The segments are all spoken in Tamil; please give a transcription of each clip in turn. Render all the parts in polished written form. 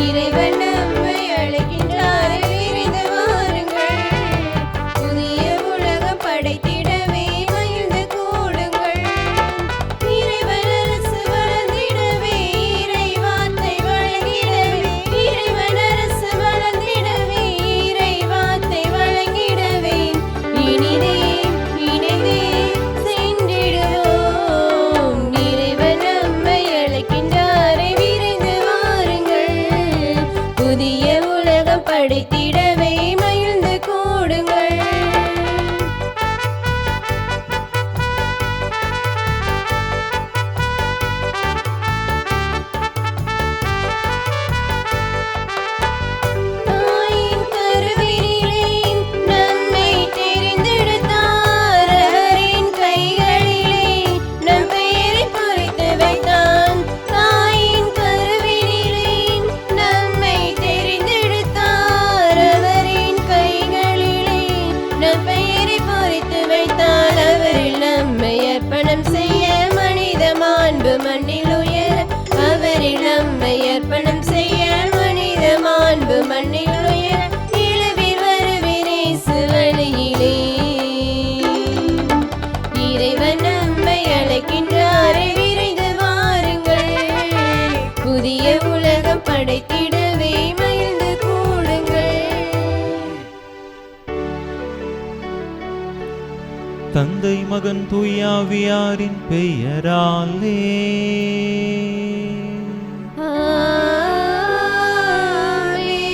இறைவன் நம்மை அழைக்கின்றார், விரைந்து வாருங்கள். புதிய உலகம் படைத்திடவே மகிழ்ந்து கூடுங்கள். இறைவன் அரசு வளர்ந்திடவே, இறை வார்த்தை வழங்கிடவே. இறைவன் அரசு வளர்ந்திடவே, இறை வார்த்தை வழங்கிடவே. இனிதே இணைந்தே சென்றிடுவோம். இறைவன் நம்மை அழைக்கின்றார், விரைந்து வாருங்கள். புதிய உலகம் படைத்திடவே மகிழ்ந்து கூடுங்கள். தாயின் கருவினிலே நம்மை தெரிந்தெடுத்தார், அவரின் கைகளிலே நம் பெயரை பொறித்து வைத்தான். தாயின் கருவினிலே நம்மை தெரிந்தெடுத்தார், அவரின் கைகளிலே நம் பெயரை பொறித்து வைத்தார். அவரில் நம்மை அர்ப்பணம் செய்ய மனித மாண்பு மண்ணில் உயர, அவரில் நம்மை அர்ப்பணம் செய்ய மனித மாண்பு மண்ணில் உயர. இளவீர் வருவீர் இயேசு வழியிலே. இறைவன் நம்மை அழைக்கின்றார், விரைந்து வாருங்கள். புதிய உலகம் படைத்திடவே மகிழ்ந்து கூடுங்கள். தந்தை மகன் தூயாவியாரின் பெயராலே ஆமென்.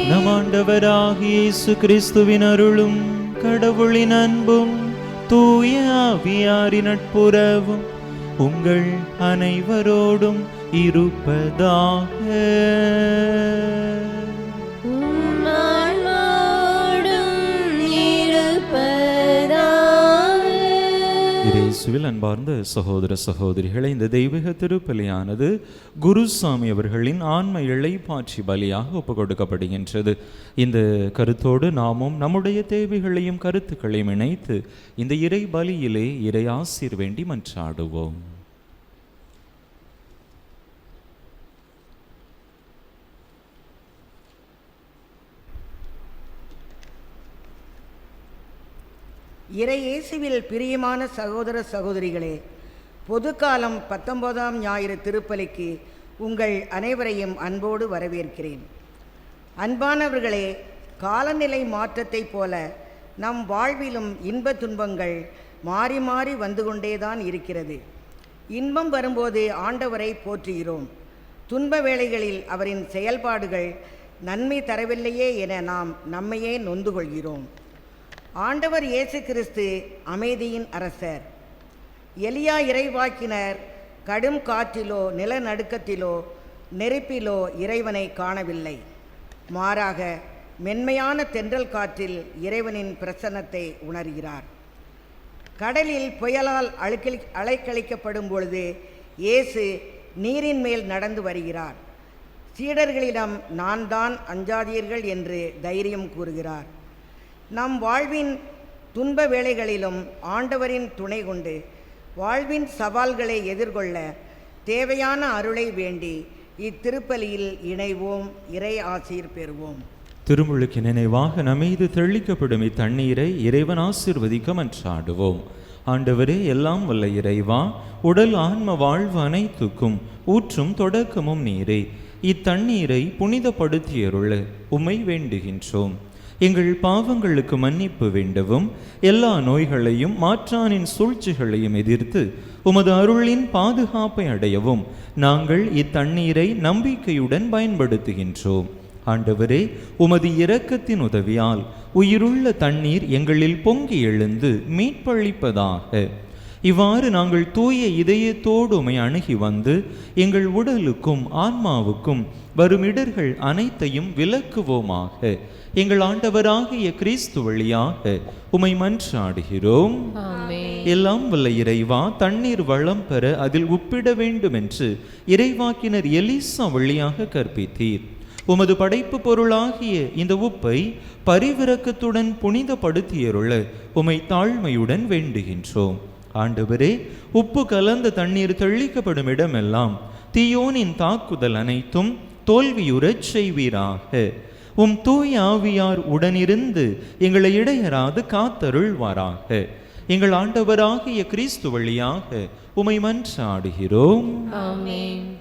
நம் ஆண்டவராகிய இயேசு கிறிஸ்துவின் அருளும் கடவுளின் அன்பும் தூய ஆவியாரின் நட்புறவும் உங்கள் அனைவரோடும் இருப்பதாக. உம் ஆன்மாவோடும் இருப்பதாக. இயேசுவில் அன்பார்ந்த சகோதர சகோதரிகளை, இந்த தெய்வீக திருப்பலியானது குருசாமி அவர்களின் ஆன்ம இளைப்பாற்றி பலியாக ஒப்புக் கொடுக்கப்படுகின்றது. இந்த கருத்தோடு நாமும் நம்முடைய தேவைகளையும் கருத்துக்களையும் இணைத்து இந்த இறை பலியிலே இறை ஆசீர் வேண்டி மன்றாடுவோம். இறை இயேசுவில் பிரியமான சகோதர சகோதரிகளே, பொதுக்காலம் 19ஆம் ஞாயிறு திருப்பலிக்கு உங்கள் அனைவரையும் அன்போடு வரவேற்கிறேன். அன்பானவர்களே, காலநிலை மாற்றத்தைப் போல நம் வாழ்விலும் இன்ப துன்பங்கள் மாறி மாறி வந்து கொண்டேதான் இருக்கிறது. இன்பம் வரும்போது ஆண்டவரை போற்றுகிறோம். துன்ப வேளைகளில் அவரின் செயல்பாடுகள் நன்மை தரவில்லையே என நாம் நம்மையே நொந்து கொள்கிறோம். ஆண்டவர் இயேசு கிறிஸ்து அமைதியின் அரசர். எலியா இறைவாக்கினர் கடும் காற்றிலோ நிலநடுக்கத்திலோ நெருப்பிலோ இறைவனை காணவில்லை. மாறாக மென்மையான தென்றல் காற்றில் இறைவனின் பிரசன்னத்தை உணர்கிறார். கடலில் புயலால் அலைக்கழிக்கப்படும் பொழுது இயேசு நீரின் மேல் நடந்து வருகிறார். சீடர்களிடம் நான் தான், அஞ்சாதீர்கள் என்று தைரியம் கூறுகிறார். நம் வாழ்வின் துன்ப வேளைகளிலும் ஆண்டவரின் துணை கொண்டு வாழ்வின் சவால்களை எதிர்கொள்ள தேவையான அருளை வேண்டி இத்திருப்பலியில் இணைவோம். இறை ஆசீர் பெறுவோம். திருமுழுக்கு நினைவாக நம்மீது தெளிக்கப்படும் இத்தண்ணீரை இறைவன் ஆசீர்வதிக்க மன்றாடுவோம். ஆண்டவரே, எல்லாம் வல்ல இறைவா, உடல் ஆன்ம வாழ்வு அனைத்துக்கும் ஊற்றும் தொடக்கமும் நீரே. இத்தண்ணீரை புனிதப்படுத்தியருள உம்மை வேண்டுகின்றோம். எங்கள் பாவங்களுக்கு மன்னிப்பு வேண்டவும், எல்லா நோய்களையும் மாற்றானின் சூழ்ச்சிகளையும் எதிர்த்து உமது அருளின் பாதுகாப்பை அடையவும் நாங்கள் இத்தண்ணீரை நம்பிக்கையுடன் பயன்படுத்துகின்றோம். ஆண்டவரே, உமது இரக்கத்தின் உதவியால் உயிருள்ள தண்ணீர் எங்களில் பொங்கி எழுந்து மீட்பளிப்பதாக. இவ்வாறு நாங்கள் தூய இதயத்தோடு உம்மை அணுகி வந்து எங்கள் உடலுக்கும் ஆன்மாவுக்கும் வரும் இடர்கள் அனைத்தையும் விலக்குவோமாக. எங்கள் ஆண்டவராகிய கிறிஸ்து வழியாக உம்மை மன்றாடுகிறோம். எல்லாம் வல்ல இறைவா, தண்ணீர் வளம் பெற அதில் உப்பிட வேண்டும் என்று இறைவாக்கினர் எலிசா வழியாக கற்பித்தீர். உமது படைப்பு பொருளாகிய இந்த உப்பை பரிவிரக்கத்துடன் புனிதப்படுத்தியருள உம்மை தாழ்மையுடன் வேண்டுகின்றோம். ஆண்டவரே, உப்பு கலந்த தண்ணீர் தெளிக்கப்படும் இடமெல்லாம் தீயோனின் தாக்குதல் அனைத்தும் தோல்வியுறச் செய்வீராக. உம் தூய ஆவியார் உடனிருந்து எங்களை இடையராது காத்தருள்வாராக. எங்கள் ஆண்டவராகிய கிறிஸ்து வழியாக உமை மன்றாடுகிறோம். ஆமென்.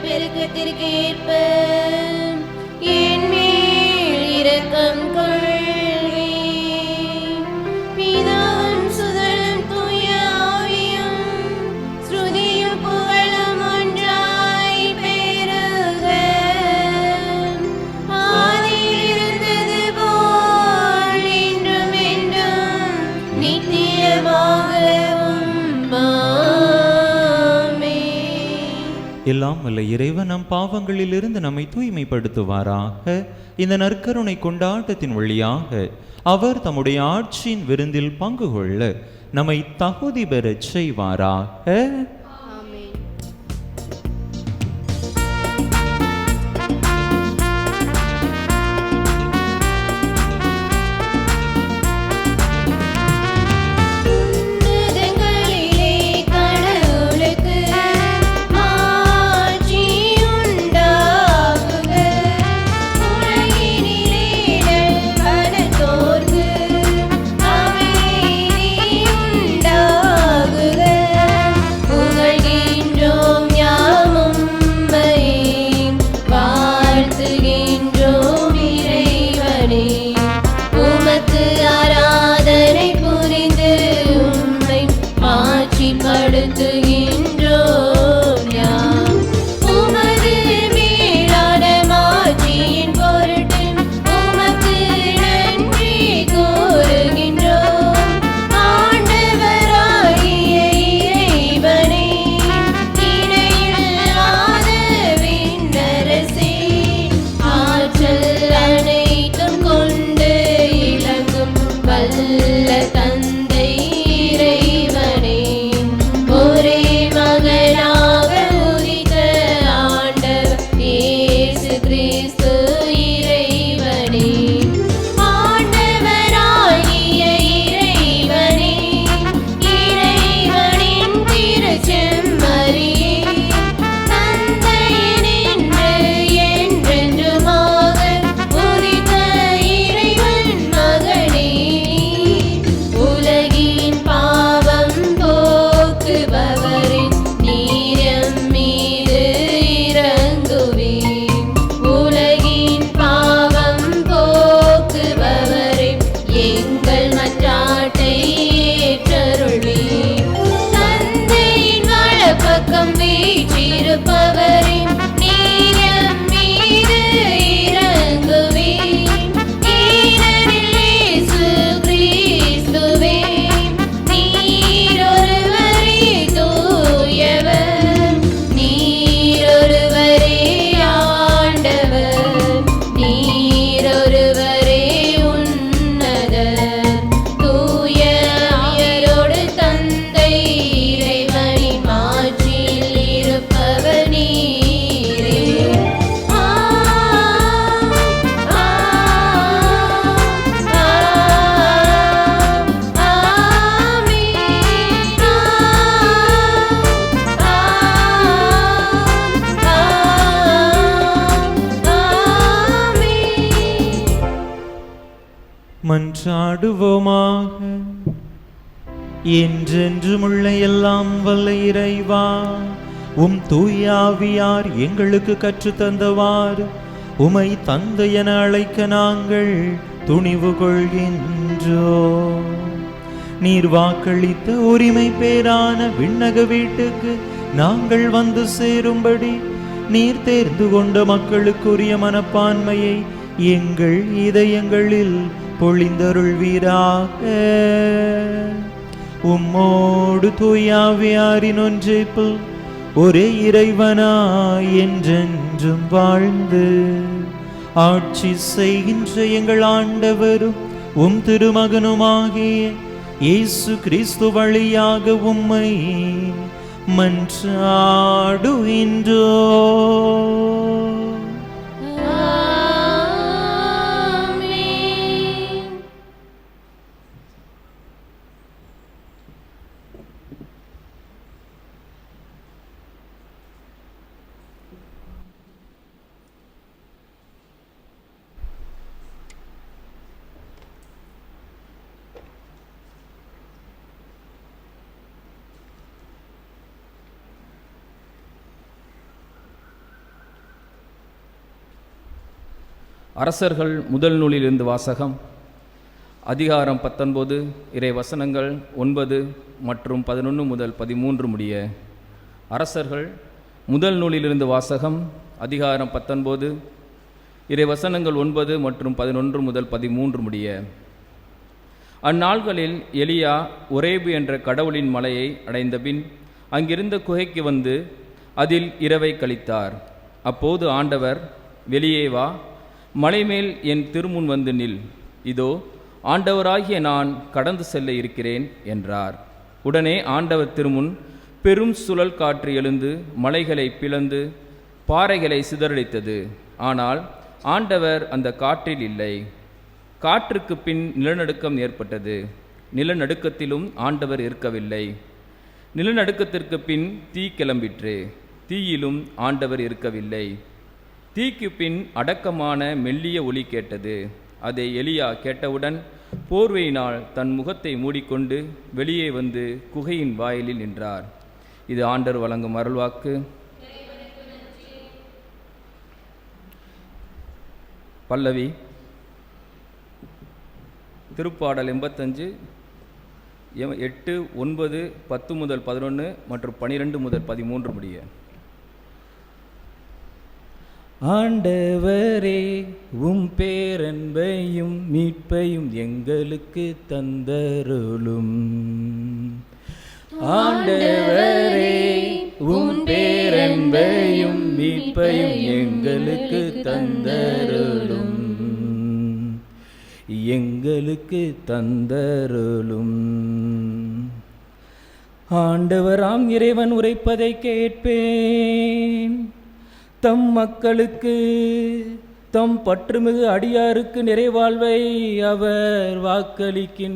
பெருக்கத்திற்கேற்ப என் மேல் இரக்கம் கொள்வீர். பிதாவும் சுதனும் தூய ஆவியும் ஸ்ருதியும் புகழும் ஒன்றாய் பெருக. ஆதியில் இருந்தது போல் இன்றும் என்றும் நித்தியமாகவும் எல்லாம் வல்ல இறைவன் நம் பாவங்களிலிருந்து நம்மை தூய்மைப்படுத்துவாராக. இந்த நற்கருணை கொண்டாட்டத்தின் வழியாக அவர் தம்முடைய ஆட்சியின் விருந்தில் பங்கு கொள்ள நம்மை தகுதி பெறச் செய்வாராக. மன்றாடுவோமாக. என்றென்றுமுள்ள எல்லாம் வல்ல இறைவா, உம் தூய ஆவியார் எங்களுக்கு கற்றுத்தந்தவாறு உமை தந்தை என அழைக்க நாங்கள் துணிவு கொள்கின்றோம். நீர் வாக்களித்த உரிமை பேரான விண்ணக வீட்டுக்கு நாங்கள் வந்து சேரும்படி நீர் தேர்ந்து கொண்ட மக்களுக்குரிய மனப்பான்மையை எங்கள் இதயங்களில் பொழிந்தருள்வீராக. உம்மோடு தூயாவியாரின் ஒன்றைப்பில் ஒரே இறைவனாய் என்றென்றும் வாழ்ந்து ஆட்சி செய்கின்ற எங்கள் ஆண்டவரும் உம் திருமகனுமாகிய இயேசு கிறிஸ்து வழியாக உம்மை மன்றாடுகின்றோம். அரசர்கள் முதல் நூலிலிருந்து வாசகம். அதிகாரம் 19, இறை வசனங்கள் 9 மற்றும் 11 முதல் 13 முடிய. அரசர்கள் முதல் நூலிலிருந்து வாசகம். அதிகாரம் 19, இறை வசனங்கள் 9 மற்றும் 11 முதல் 13 முடிய. அந்நாள்களில் எலியா ஒரேபு என்ற கடவுளின் மலையை அடைந்தபின் அங்கிருந்த குகைக்கு வந்து அதில் இரவை கழித்தார். அப்போது ஆண்டவர், வெளியே வா, மலைமேல் என் திருமுன் வந்து நில், இதோ ஆண்டவராகிய நான் கடந்து செல்ல இருக்கிறேன் என்றார். உடனே ஆண்டவர் திருமுன் பெரும் சுழல் காற்று எழுந்து மலைகளை பிளந்து பாறைகளை சிதறடித்தது. ஆனால் ஆண்டவர் அந்த காற்றில் இல்லை. காற்றுக்கு பின் நிலநடுக்கம் ஏற்பட்டது. நிலநடுக்கத்திலும் ஆண்டவர் இருக்கவில்லை. நிலநடுக்கத்திற்கு பின் தீ கிளம்பிற்று. தீயிலும் ஆண்டவர் இருக்கவில்லை. தீக்கு பின் அடக்கமான மெல்லிய ஒலி கேட்டது. அதை எலியா கேட்டவுடன் போர்வையினால் தன் முகத்தை மூடிக்கொண்டு வெளியே வந்து குகையின் வாயிலில் நின்றார். இது ஆண்டவர் வழங்கும் அருள்வாக்கு. பல்லவி. திருப்பாடல் 85, 8, 9, 10 முதல் 11 மற்றும் 12 முதல் 13 முடிய. ஆண்டவரே, உம் பேரன்பையும் மீட்பையும் எங்களுக்கு தந்தருளும். ஆண்டவரே, உம் பேரன்பையும் மீட்பையும் எங்களுக்கு தந்தருளும். எங்களுக்கு தந்தருளும். ஆண்டவராம் இறைவன் உரைப்பதை கேட்பேன். தம் மக்களுக்கு, தம் பற்றுமிகு அடியாருக்கு நிறைவாழ்வை அவர் வாக்களிக்கின்றார்.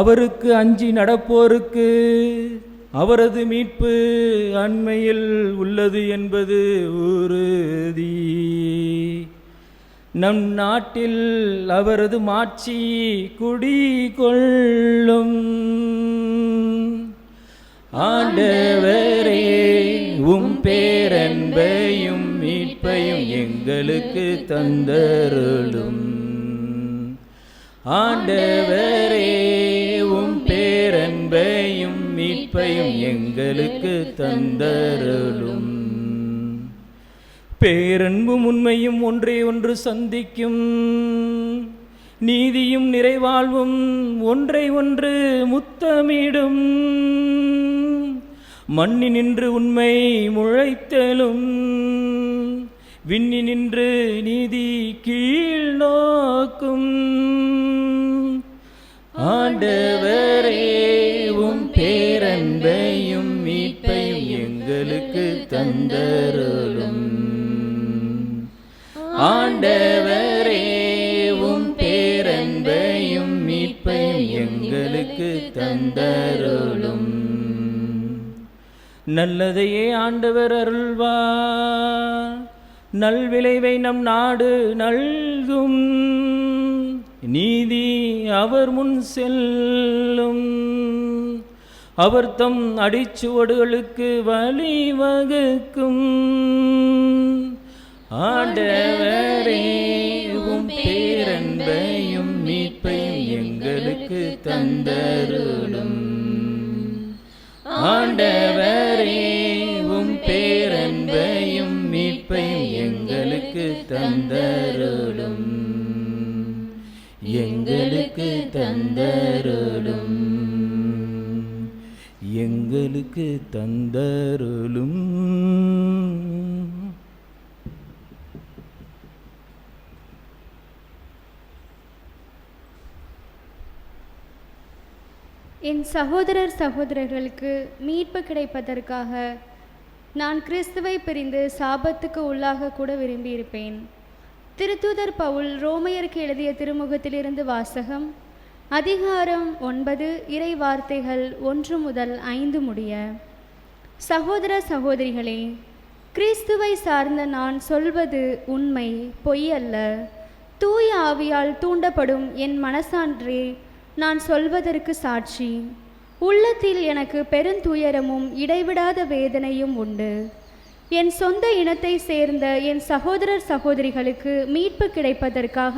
அவருக்கு அஞ்சி நடப்போருக்கு அவரது மீட்பு அண்மையில் உள்ளது என்பது உறுதி. நம் நாட்டில் அவரது மாட்சி குடிகொள்ளும். ஆண்டவரே, உம் பேரன்பையும் மீட்பையும் எங்களுக்கு தந்தருளும். ஆண்டவரே, உம் பேரன்பையும் மீட்பையும் எங்களுக்கு தந்தருளும். பேரன்பும் உண்மையும் ஒன்றே ஒன்று சந்திக்கும். நீதியும் நிறைவாழ்வும் ஒன்றை ஒன்று முத்தமிடும். மண்ணினின்று உண்மை முளைத்தலும், விண்ணினின்று நீதி கீழ் நோக்கும். ஆண்டவரே, உம் பேரன்பையும் மீட்பையும் எங்களுக்கு தந்தருளும். ஆண்டவரே, உம் பேரன்பையும் மீட்பையும் எங்களுக்கு தந்தருளும். நல்லதையே ஆண்டவர் அருள்வார். நல்விளைவை நம் நாடு நல்கும். நீதி அவர் முன் செல்லும். அவர் தம் அடிச்சுவடுகளுக்கு வழிவகுக்கும். ஆண்டவரே, உம் பேரன்பையும் மீட்பையும் எங்களுக்கு தந்தருளும். ஆண்டவரே, தந்தருளும் எங்களுக்கு தந்தருளும் எங்களுக்கு தந்தருளும். என் சகோதரர் சகோதரர்களுக்கு மீட்பு கிடைப்பதற்காக நான் கிறிஸ்துவை பிரிந்து சாபத்துக்கு உள்ளாக கூட விரும்பியிருப்பேன். திருத்தூதர் பவுல் ரோமையருக்கு எழுதிய திருமுகத்திலிருந்து வாசகம். அதிகாரம் 9 இறை வார்த்தைகள் 1 முதல் 5 முடிய. சகோதர சகோதரிகளே, கிறிஸ்துவை சார்ந்த நான் சொல்வது உண்மை, பொய் அல்ல. தூய ஆவியால் தூண்டப்படும் என் மனசான்றே நான் சொல்வதற்கு சாட்சி. உள்ளத்தில் எனக்கு பெருந்துயரமும் இடைவிடாத வேதனையும் உண்டு. என் சொந்த இனத்தை சேர்ந்த என் சகோதரர் சகோதரிகளுக்கு மீட்பு கிடைப்பதற்காக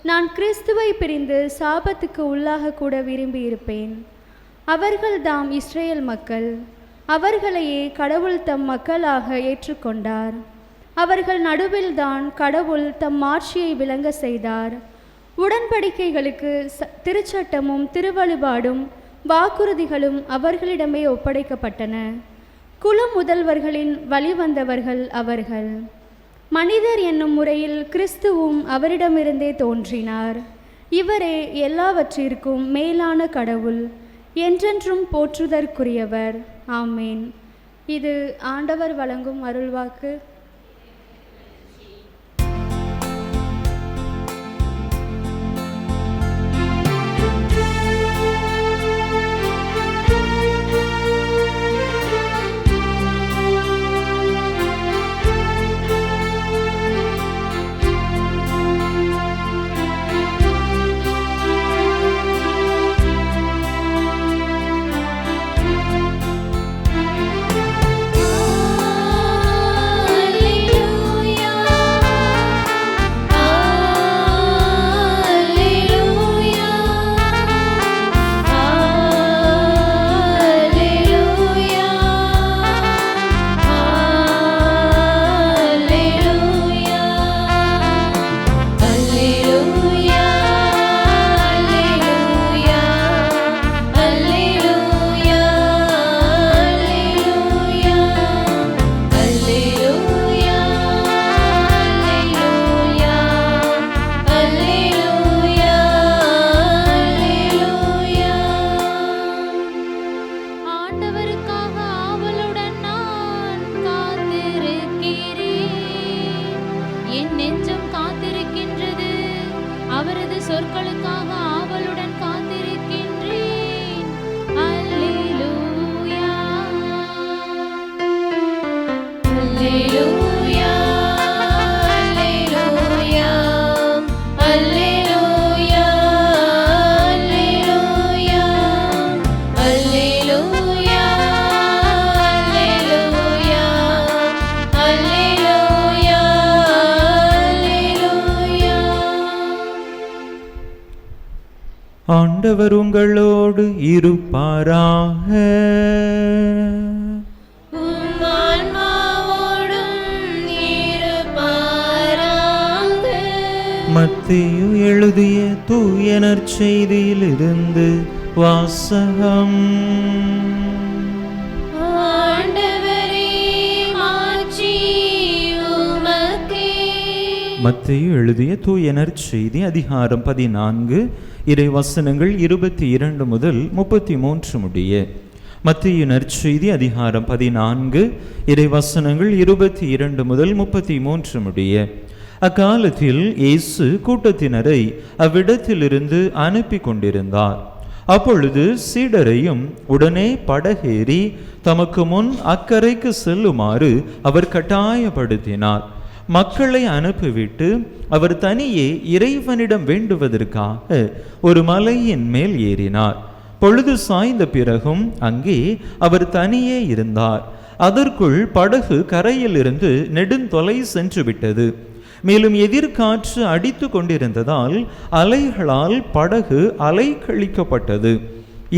நான் கிறிஸ்துவை பிரிந்து சாபத்துக்கு உள்ளாக கூட விரும்பியிருப்பேன். அவர்கள்தாம் இஸ்ரேல் மக்கள். அவர்களையே கடவுள் தம் மக்களாக ஏற்றுக்கொண்டார். அவர்கள் நடுவில்தான் கடவுள் தம் ஆட்சியை விளங்க செய்தார். உடன்படிக்கைகளுக்கு திருச்சட்டமும் திருவழிபாடும் வாக்குறுதிகளும் அவர்களிடமே ஒப்படைக்கப்பட்டன. குல முதல்வர்களின் வழிவந்தவர்கள் அவர்கள். மனிதர் என்னும் முறையில் கிறிஸ்துவும் அவரிடமிருந்தே தோன்றினார். இவரே எல்லாவற்றிற்கும் மேலான கடவுள், என்றென்றும் போற்றுதற்குரியவர். ஆமேன். இது ஆண்டவர் வழங்கும் அருள்வாக்கு. சொற்களுக்காக ஆவலுடன் காத்திருக்கின்றேன். அல்லேலூயா அல்லேலூயா அல்லேலூயா அல்லேலூயா அல்லேலூயா அல்லேலூயா அல்லேலூயா அல்லேலூயா அல்லேலூயா. ஆண்டவர் உங்களோடு இருப்பாராக. உம் ஆன்மாவோடும் இருப்பாராக. மத்தேயு எழுதிய தூய நற்செய்தியிலிருந்து வாசகம். ஆண்டவரே, மாட்சி உமக்கே. மத்தேயு எழுதிய தூய நற்செய்தி அதிகாரம் 14 இறை வசனங்கள் 22 முதல் 33 முடிய. மத்தேயு நற்செய்தி அதிகாரம் 14 இறை வசனங்கள் 22 முதல் 33 முடிய. அக்காலத்தில் இயேசு கூட்டத்தினரை அவ்விடத்திலிருந்து அனுப்பி கொண்டிருந்தார். அப்பொழுது சீடரையும் உடனே படகேறி தமக்கு முன் அக்கரைக்கு செல்லுமாறு அவர் கட்டாயப்படுத்தினார். மக்களை அனுப்பிவிட்டு அவர் தனியே இறைவனிடம் வேண்டுவதற்காக ஒரு மலையின் மேல் ஏறினார். பொழுது சாய்ந்த பிறகும் அங்கே அவர் தனியே இருந்தார். அதற்குள் படகு கரையிலிருந்து நெடுந்தொலை சென்று விட்டது. மேலும் எதிர்காற்று அடித்து கொண்டிருந்ததால் அலைகளால் படகு அலைக்கழிக்கப்பட்டது.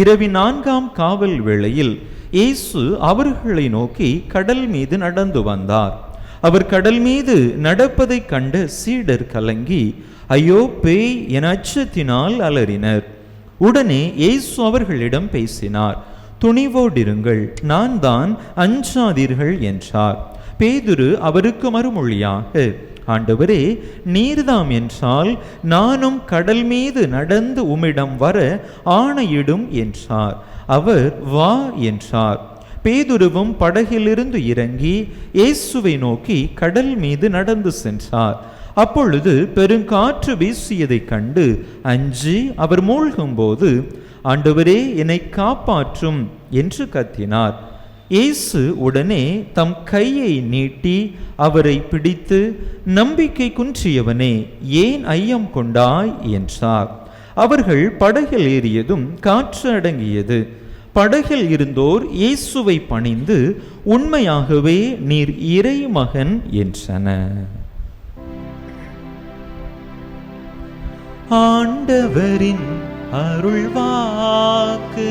இரவின் 4ஆம் காவல் வேளையில் இயேசு அவர்களை நோக்கி கடல் மீது நடந்து வந்தார். அவர் கடல் மீது நடப்பதைக் கண்ட சீடர் கலங்கி ஐயோ பேய் என அச்சத்தினால் அலறினர். உடனே இயேசு அவர்களிடம் பேசினார். துணிவோடிருங்கள், நான் தான், அஞ்சாதீர்கள் என்றார். பேதுரு அவருக்கு மறுமொழியாக, ஆண்டவரே, நீர்தாம் என்றால் நானும் கடல் மீது நடந்து உம்மிடம் வர ஆணையிடும் என்றார். அவர் வா என்றார். பேதுருவும் படகிலிருந்து இறங்கி இயேசுவை நோக்கி கடல் மீது நடந்து சென்றார். அப்பொழுது பெருங்காற்று வீசியதைக் கண்டு அஞ்சி அவர் மூழ்கும்போது, ஆண்டவரே, என்னை காப்பாற்றும் என்று கத்தினார். இயேசு உடனே தம் கையை நீட்டி அவரை பிடித்து, நம்பிக்கை குன்றியவனே, ஏன் ஐயம் கொண்டாய் என்றார். அவர்கள் படகில் ஏறியதும் காற்று அடங்கியது. படகில் இருந்தோர் இயேசுவை பணிந்து, உண்மையாகவே நீர் இறைமகன் என்றனர். ஆண்டவரின் அருள்வாக்கு.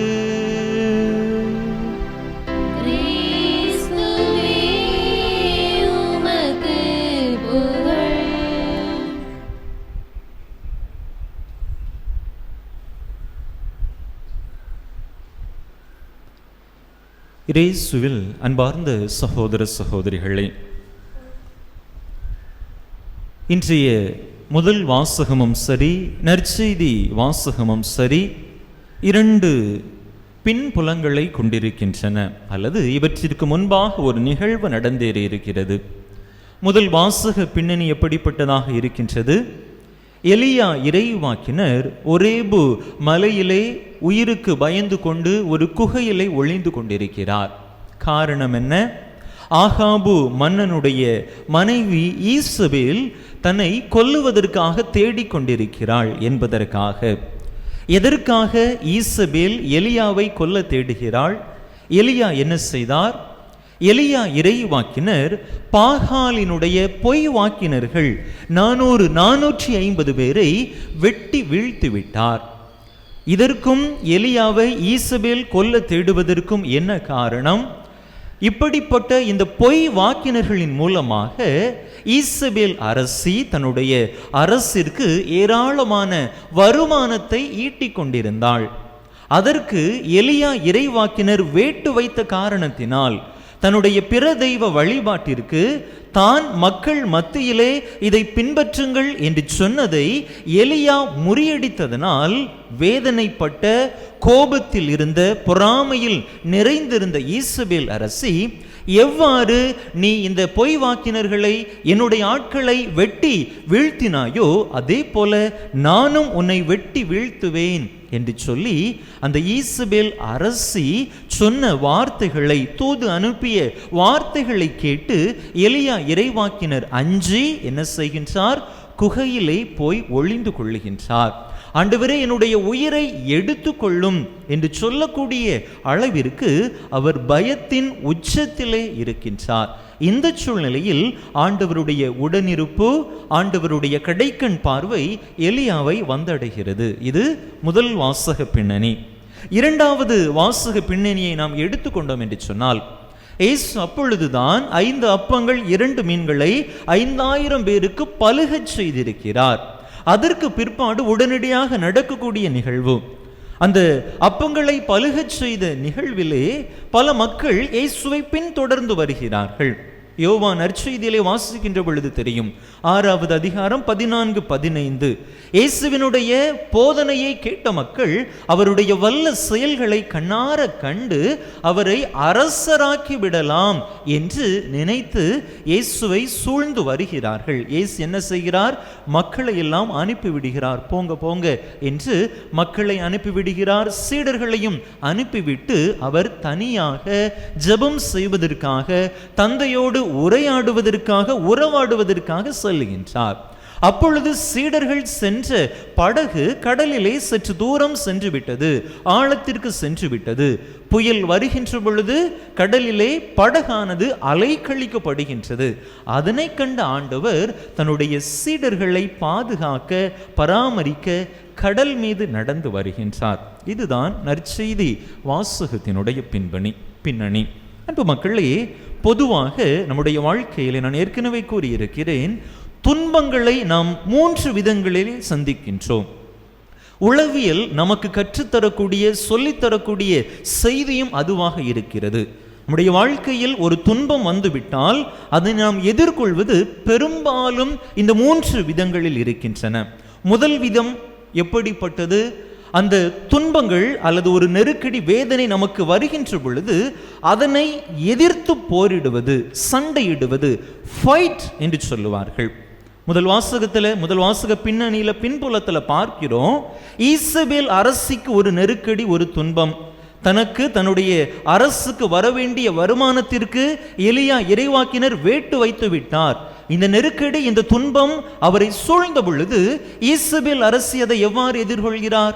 கிறிஸ்துவே உமக்கு புகழ். இயேசுவில் அன்பார்ந்த சகோதர சகோதரிகளே, இன்றைய முதல் வாசகமும் சரி, நற்செய்தி வாசகமும் சரி, இரண்டு பின்புலங்களை கொண்டிருக்கின்றன, அல்லது இவற்றிற்கு முன்பாக ஒரு நிகழ்வு நடந்தேறி இருக்கிறது. முதல் வாசக பின்னணி எப்படிப்பட்டதாக இருக்கின்றது? எலியா இறைவாக்கினர் ஒரேபு மலையிலே உயிருக்கு பயந்து கொண்டு ஒரு குகையிலே ஒளிந்து கொண்டிருக்கிறார். காரணம் என்ன? ஆகாபு மன்னனுடைய மனைவி ஈசபேல் தன்னை கொல்லுவதற்காக தேடிக்கொண்டிருக்கிறாள் என்பதற்காக. எதற்காக ஈசபேல் எலியாவை கொல்ல தேடுகிறாள்? எலியா என்ன செய்தார்? எலியா இறைவாக்கினர் பாகாலினுடைய பொய் வாக்கினர்கள் 450 பேரை வெட்டி வீழ்த்தி விட்டார். இதற்கும் எலியாவை ஈசபேல் கொல்ல தேடுவதற்கும் என்ன காரணம்? இப்படிப்பட்ட இந்த பொய் வாக்கினர்களின் மூலமாக ஈசபேல் அரசி தன்னுடைய அரசிற்கு ஏராளமான வருமானத்தை ஈட்டிக் கொண்டிருந்தாள். அதற்கு எலியா இறைவாக்கினர் வேட்டு வைத்த காரணத்தினால் தன்னுடைய பிற தெய்வ வழிபாட்டிற்கு தான் மக்கள் மத்தியிலே இதை பின்பற்றுங்கள் என்று சொன்னதை எலியா முறியடித்ததனால் வேதனைப்பட்ட, கோபத்தில் இருந்த, பொறாமையில் நிறைந்திருந்த ஈசபேல் அரசி, எவ்வாறு நீ இந்த பொய் வாக்கினர்களை, என்னுடைய ஆட்களை வெட்டி வீழ்த்தினாயோ அதே போல நானும் உன்னை வெட்டி வீழ்த்துவேன் என்று சொல்லி அந்த ஈசபேல் அரசி சொன்ன வார்த்தைகளை, தூது அனுப்பிய வார்த்தைகளை கேட்டு எலியா இறைவாக்கினர் அஞ்சி என்ன செய்கின்றார்? குகையிலே போய் ஒளிந்து கொள்ளுகின்றார். ஆண்டவரே, என்னுடைய உயிரை எடுத்து கொள்ளும் என்று சொல்லக்கூடிய அளவிற்கு அவர் பயத்தின் உச்சத்திலே இருக்கின்றார். இந்த சூழ்நிலையில் ஆண்டவருடைய உடனிருப்பு, ஆண்டவருடைய கடைக்கண் பார்வை எலியாவை வந்தடைகிறது. இது முதல் வாசக பின்னணி. இரண்டாவது வாசக பின்னணியை நாம் எடுத்துக்கொண்டோம் என்று சொன்னால், இயேசு அப்பொழுதுதான் 5 அப்பங்கள் 2 மீன்களை 5000 பேருக்கு பலுகச் செய்திருக்கிறார். அதற்கு பிற்பாடு உடனடியாக நடக்கக்கூடிய நிகழ்வு, அந்த அப்பங்களை பலுகச் செய்த நிகழ்விலே பல மக்கள் இயேசுவை பின்தொடர்ந்து வருகிறார்கள். யோவான் நற்செய்தியிலே வாசிக்கின்ற பொழுது தெரியும். 6வது அதிகாரம் 14-15 இயேசுவினுடைய போதனையை கேட்ட மக்கள் அவருடைய வல்ல செயல்களை கண்ணார கண்டு அவரை அரசராக்கி விடலாம் என்று நினைத்து இயேசுவை சூழ்ந்து வருகிறார்கள். இயேசு என்ன செய்கிறார்? மக்களை எல்லாம் அனுப்பிவிடுகிறார். போங்க போங்க என்று மக்களை அனுப்பிவிடுகிறார். சீடர்களையும் அனுப்பிவிட்டு அவர் தனியாக ஜெபம் செய்வதற்காக, தந்தையோடு உரையாடுவதற்காக, உறவாடுவதற்காக செல்லுகின்றார். அப்பொழுது சீடர்கள் சென்ற படகு கடலிலே சற்று தூரம் சென்று விட்டது, ஆழத்திற்கு சென்று விட்டது. புயல் வருகின்ற பொழுது கடலிலே படகானது அலைக்கழிக்கப்படுகின்றது. அதனை கண்ட ஆண்டவர் தன்னுடைய சீடர்களை பாதுகாக்க, பராமரிக்க கடல் மீது நடந்து வருகின்றார். இதுதான் நற்செய்தி வாசகத்தினுடைய பின்னணி. அன்பு மக்களே, பொதுவாக நம்முடைய வாழ்க்கையில் நான் ஏற்கனவே கூறியிருக்கிறேன், துன்பங்களை நாம் 3 விதங்களில் சந்திக்கின்றோம். உளவியல் நமக்கு கற்றுத்தரக்கூடிய சொல்லித்தரக்கூடிய செய்தியும் அதுவாக இருக்கிறது. நம்முடைய வாழ்க்கையில் ஒரு துன்பம் வந்துவிட்டால் அதை நாம் எதிர்கொள்வது பெரும்பாலும் இந்த 3 விதங்களில் இருக்கின்றன. முதல் விதம் எப்படிப்பட்டது? அந்த துன்பங்கள் அல்லது ஒரு நெருக்கடி வேதனை நமக்கு வருகின்ற பொழுது அதனை எதிர்த்து போரிடுவது, சண்டையிடுவது, ஃபைட் என்று சொல்லுவார்கள். முதல் வாசக பின்னணியில பின்புலத்துல பார்க்கிறோம், ஈசபேல் அரசிக்கு ஒரு நெருக்கடி, ஒரு துன்பம். தன்னுடைய அரசுக்கு வரவேண்டிய வருமானத்திற்கு எலியா இறைவாக்கினர் வேட்டு வைத்து விட்டார். இந்த நெருக்கடி, இந்த துன்பம் அவரை சூழ்ந்த பொழுது ஈசபேல் அரசி அதை எவ்வாறு எதிர்கொள்கிறார்?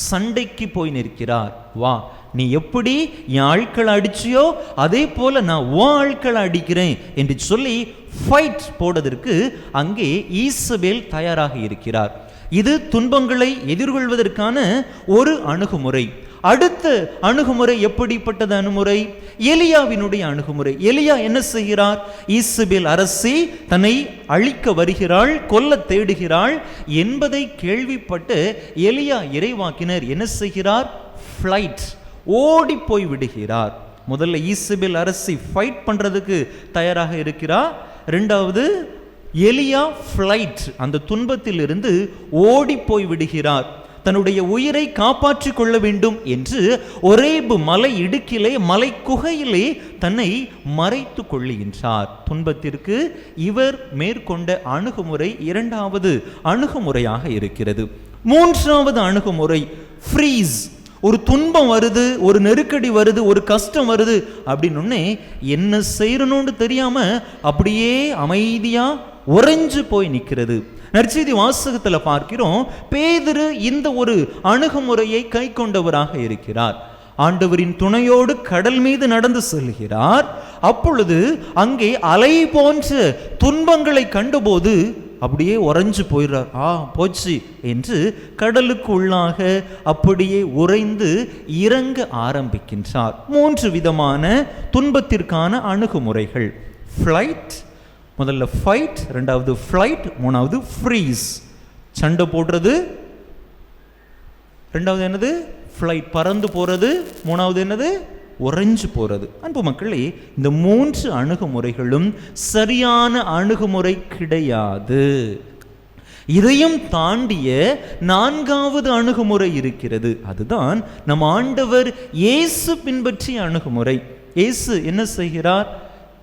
சண்டைக்கு போய் நிற்கிறார். வா, நீ எப்படி என் ஆட்களை அடிச்சியோ அதே போல நான் உன் ஆட்களை அடிக்கிறேன் என்று சொல்லி ஃபைட் போடுவதற்கு அங்கே ஈசபேல் தயாராக இருக்கிறார். இது துன்பங்களை எதிர்கொள்வதற்கான ஒரு அணுகுமுறை. அடுத்த அணுகுமுறை எப்படிப்பட்டது அணுகுமுறை? எலியாவினுடைய அணுகுமுறை. எலியா என்ன செய்கிறார்? ஈசபேல் அரசி தன்னை அழிக்க வருகிறாள், கொல்ல தேடுகிறாள் என்பதை கேள்விப்பட்டு எலியா இறைவாக்கினர் என்ன செய்கிறார்? ஃப்ளைட், ஓடி போய் விடுகிறார். முதல்ல ஈசபேல் அரசி ஃபைட் பண்றதுக்கு தயாராக இருக்கிறார். இரண்டாவது, எலியா ஃப்ளைட், அந்த துன்பத்தில் இருந்து ஓடி போய் விடுகிறார். தன்னுடைய உயிரை காப்பாற்றிக் கொள்ள வேண்டும் என்று ஒரேபு மலை இடுக்கிலே, மலை குகையிலே தன்னை மறைத்து கொள்ளுகின்றார். துன்பத்திற்கு இவர் மேற்கொண்ட அணுகுமுறை இரண்டாவது அணுகுமுறையாக இருக்கிறது. மூன்றாவது அணுகுமுறை ஃப்ரீஸ். ஒரு துன்பம் வருது, ஒரு நெருக்கடி வருது, ஒரு கஷ்டம் வருது அப்படின்னு என்ன செய்யணும்னு தெரியாம அப்படியே அமைதியா உறைஞ்சு போய் நிற்கிறது. நற்செய்தி வாசகத்துல பார்க்கிறோம், பேதுரு இந்த ஒரு அணுகுமுறையை கை கொண்டவராக இருக்கிறார். ஆண்டவரின் துணையோடு கடல் மீது நடந்து செல்கிறார். அப்பொழுது அங்கே அலை போன்ற துன்பங்களை கண்டபோது அப்படியே உறைஞ்சு போயிடுறார். போச்சு என்று கடலுக்கு உள்ளாக அப்படியே உறைந்து இறங்க ஆரம்பிக்கின்றார். 3 விதமான துன்பத்திற்கான அணுகுமுறைகள். ஃப்ளைட், முதல்ல ஃபைட், ரெண்டாவது ஃப்ளைட், மூணாவது ஃப்ரீஸ், சண்டை போடுறது. ரெண்டாவது என்னது? ஃப்ளைட், பறந்து போறது. மூணாவது என்னது? உறைஞ்சு போறது. அன்பு மக்களே, இந்த 3 அணுகுமுறைகளும் சரியான அணுகுமுறை கிடையாது. இதையும் தாண்டிய 4வது அணுகுமுறை இருக்கிறது. அதுதான் நம் ஆண்டவர் இயேசு பின்பற்றிய அணுகுமுறை. இயேசு என்ன செய்கிறார்?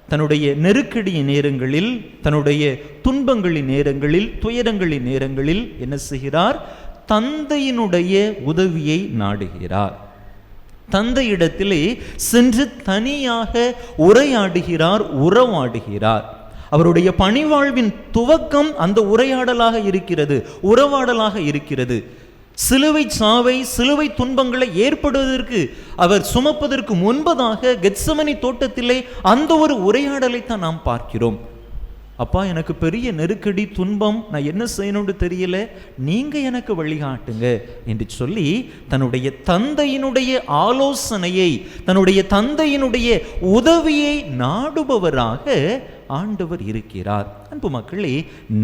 தன்னுடைய நெருக்கடியின் நேரங்களில், தன்னுடைய துன்பங்களின் நேரங்களில், துயரங்களின் நேரங்களில் என்ன செய்கிறார்? தந்தையினுடைய உதவியை நாடுகிறார். தந்தையிடத்திலே சென்று தனியாக உரையாடுகிறார், உறவாடுகிறார். அவருடைய பணிவாழ்வின் துவக்கம் அந்த உரையாடலாக இருக்கிறது, உறவாடலாக இருக்கிறது. சிலுவை சாவை, சிலுவை துன்பங்களை ஏற்படுவதற்கு அவர் சுமப்பதற்கு முன்பதாக கெத்சமனி தோட்டத்திலே அந்த ஒரு உரையாடலை தான் நாம் பார்க்கிறோம். அப்பா, எனக்கு பெரிய நெருக்கடி, துன்பம், நான் என்ன செய்யணும்னு தெரியல, நீங்க எனக்கு வழிகாட்டுங்க என்று சொல்லி தன்னுடைய தந்தையினுடைய ஆலோசனையை, தன்னுடைய தந்தையினுடைய உதவியை நாடுபவராக ஆண்டவர் இருக்கிறார். அன்பு மக்களே,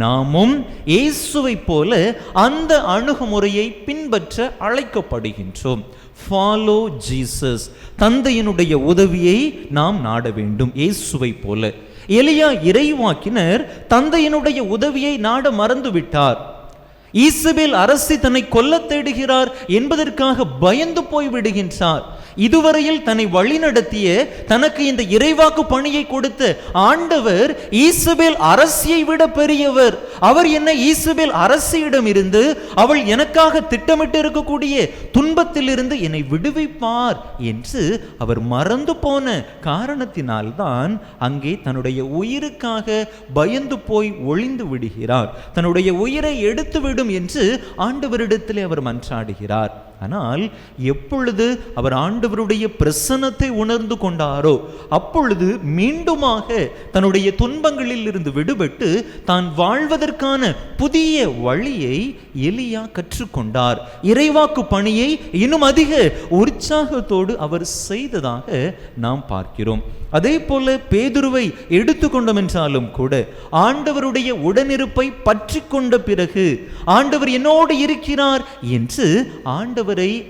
நாமும் இயேசுவை போல அந்த அணுகுமுறையை பின்பற்ற அழைக்கப்படுகின்றோம். Follow Jesus. தந்தையினுடைய உதவியை நாம் நாட வேண்டும் இயேசுவை போல. எலியா இறைவாக்கினர் தந்தையினுடைய உதவியை நாட மறந்து விட்டார். ஈசபேல் அரசி தன்னை கொல்ல தேடுகிறார் என்பதற்காக பயந்து போய் விடுகின்றார். இதுவரையில் தன்னை வழிநடத்திய, தனக்கு இந்த இறைவாக்கு பணியை கொடுத்த ஆண்டவர் ஈசபேல் அரசியை விட பெரியவர். அவர் என்ன ஈசபேல் அரசியிடம் இருந்து அவள் எனக்காக திட்டமிட்டு இருக்கக்கூடிய துன்பத்தில் இருந்து என்னை விடுவிப்பார் என்று அவர் மறந்து போன காரணத்தினால்தான் அங்கே தன்னுடைய உயிருக்காக பயந்து போய் ஒளிந்து விடுகிறார். தன்னுடைய உயிரை எடுத்துவிடும் என்று ஆண்டவரிடத்திலே அவர் மன்றாடுகிறார். ஆனால் எப்பொழுது அவர் ஆண்டவருடைய பிரசன்னத்தை உணர்ந்து கொண்டாரோ அப்பொழுது மீண்டுமாக தன்னுடைய துன்பங்களில் இருந்து விடுபட்டு தான் வாழ்வதற்கான புதிய வழியை எலியா கற்றுக்கொண்டார். இறைவாக்கு பணியை இன்னும் அதிக உற்சாகத்தோடு அவர் செய்ததாக நாம் பார்க்கிறோம். அதே போல பேதுருவை எடுத்துக்கொண்டோம் என்றாலும் கூட ஆண்டவருடைய உடனிருப்பை பற்றி கொண்ட பிறகு ஆண்டவர் என்னோடு இருக்கிறார் என்று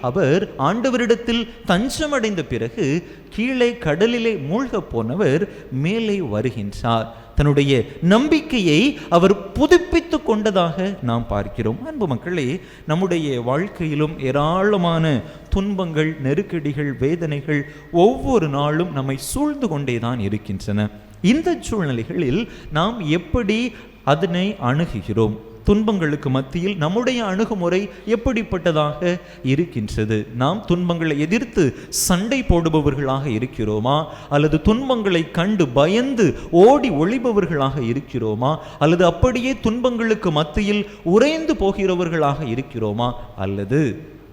அவர் ஆண்டவரிடத்தில் தஞ்சமடைந்த பிறகு கீழே கடலிலே மூழ்க போனவர் மேலே வருகின்றார். தன்னுடைய நம்பிக்கையை அவர் புதுப்பித்து கொண்டதாக நாம் பார்க்கிறோம். அன்பு மக்களே, நம்முடைய வாழ்க்கையிலும் ஏராளமான துன்பங்கள், நெருக்கடிகள், வேதனைகள் ஒவ்வொரு நாளும் நம்மை சூழ்ந்து கொண்டேதான் இருக்கின்றன. இந்த சூழ்நிலைகளில் நாம் எப்படி அதனை அணுகுகிறோம்? துன்பங்களுக்கு மத்தியில் நம்முடைய அணுகுமுறை எப்படிப்பட்டதாக இருக்கின்றது? நாம் துன்பங்களை எதிர்த்து சண்டை போடுபவர்களாக இருக்கிறோமா, அல்லது துன்பங்களை கண்டு பயந்து ஓடி ஒளிபவர்களாக இருக்கிறோமா, அல்லது அப்படியே துன்பங்களுக்கு மத்தியில் உறைந்து போகிறவர்களாக இருக்கிறோமா, அல்லது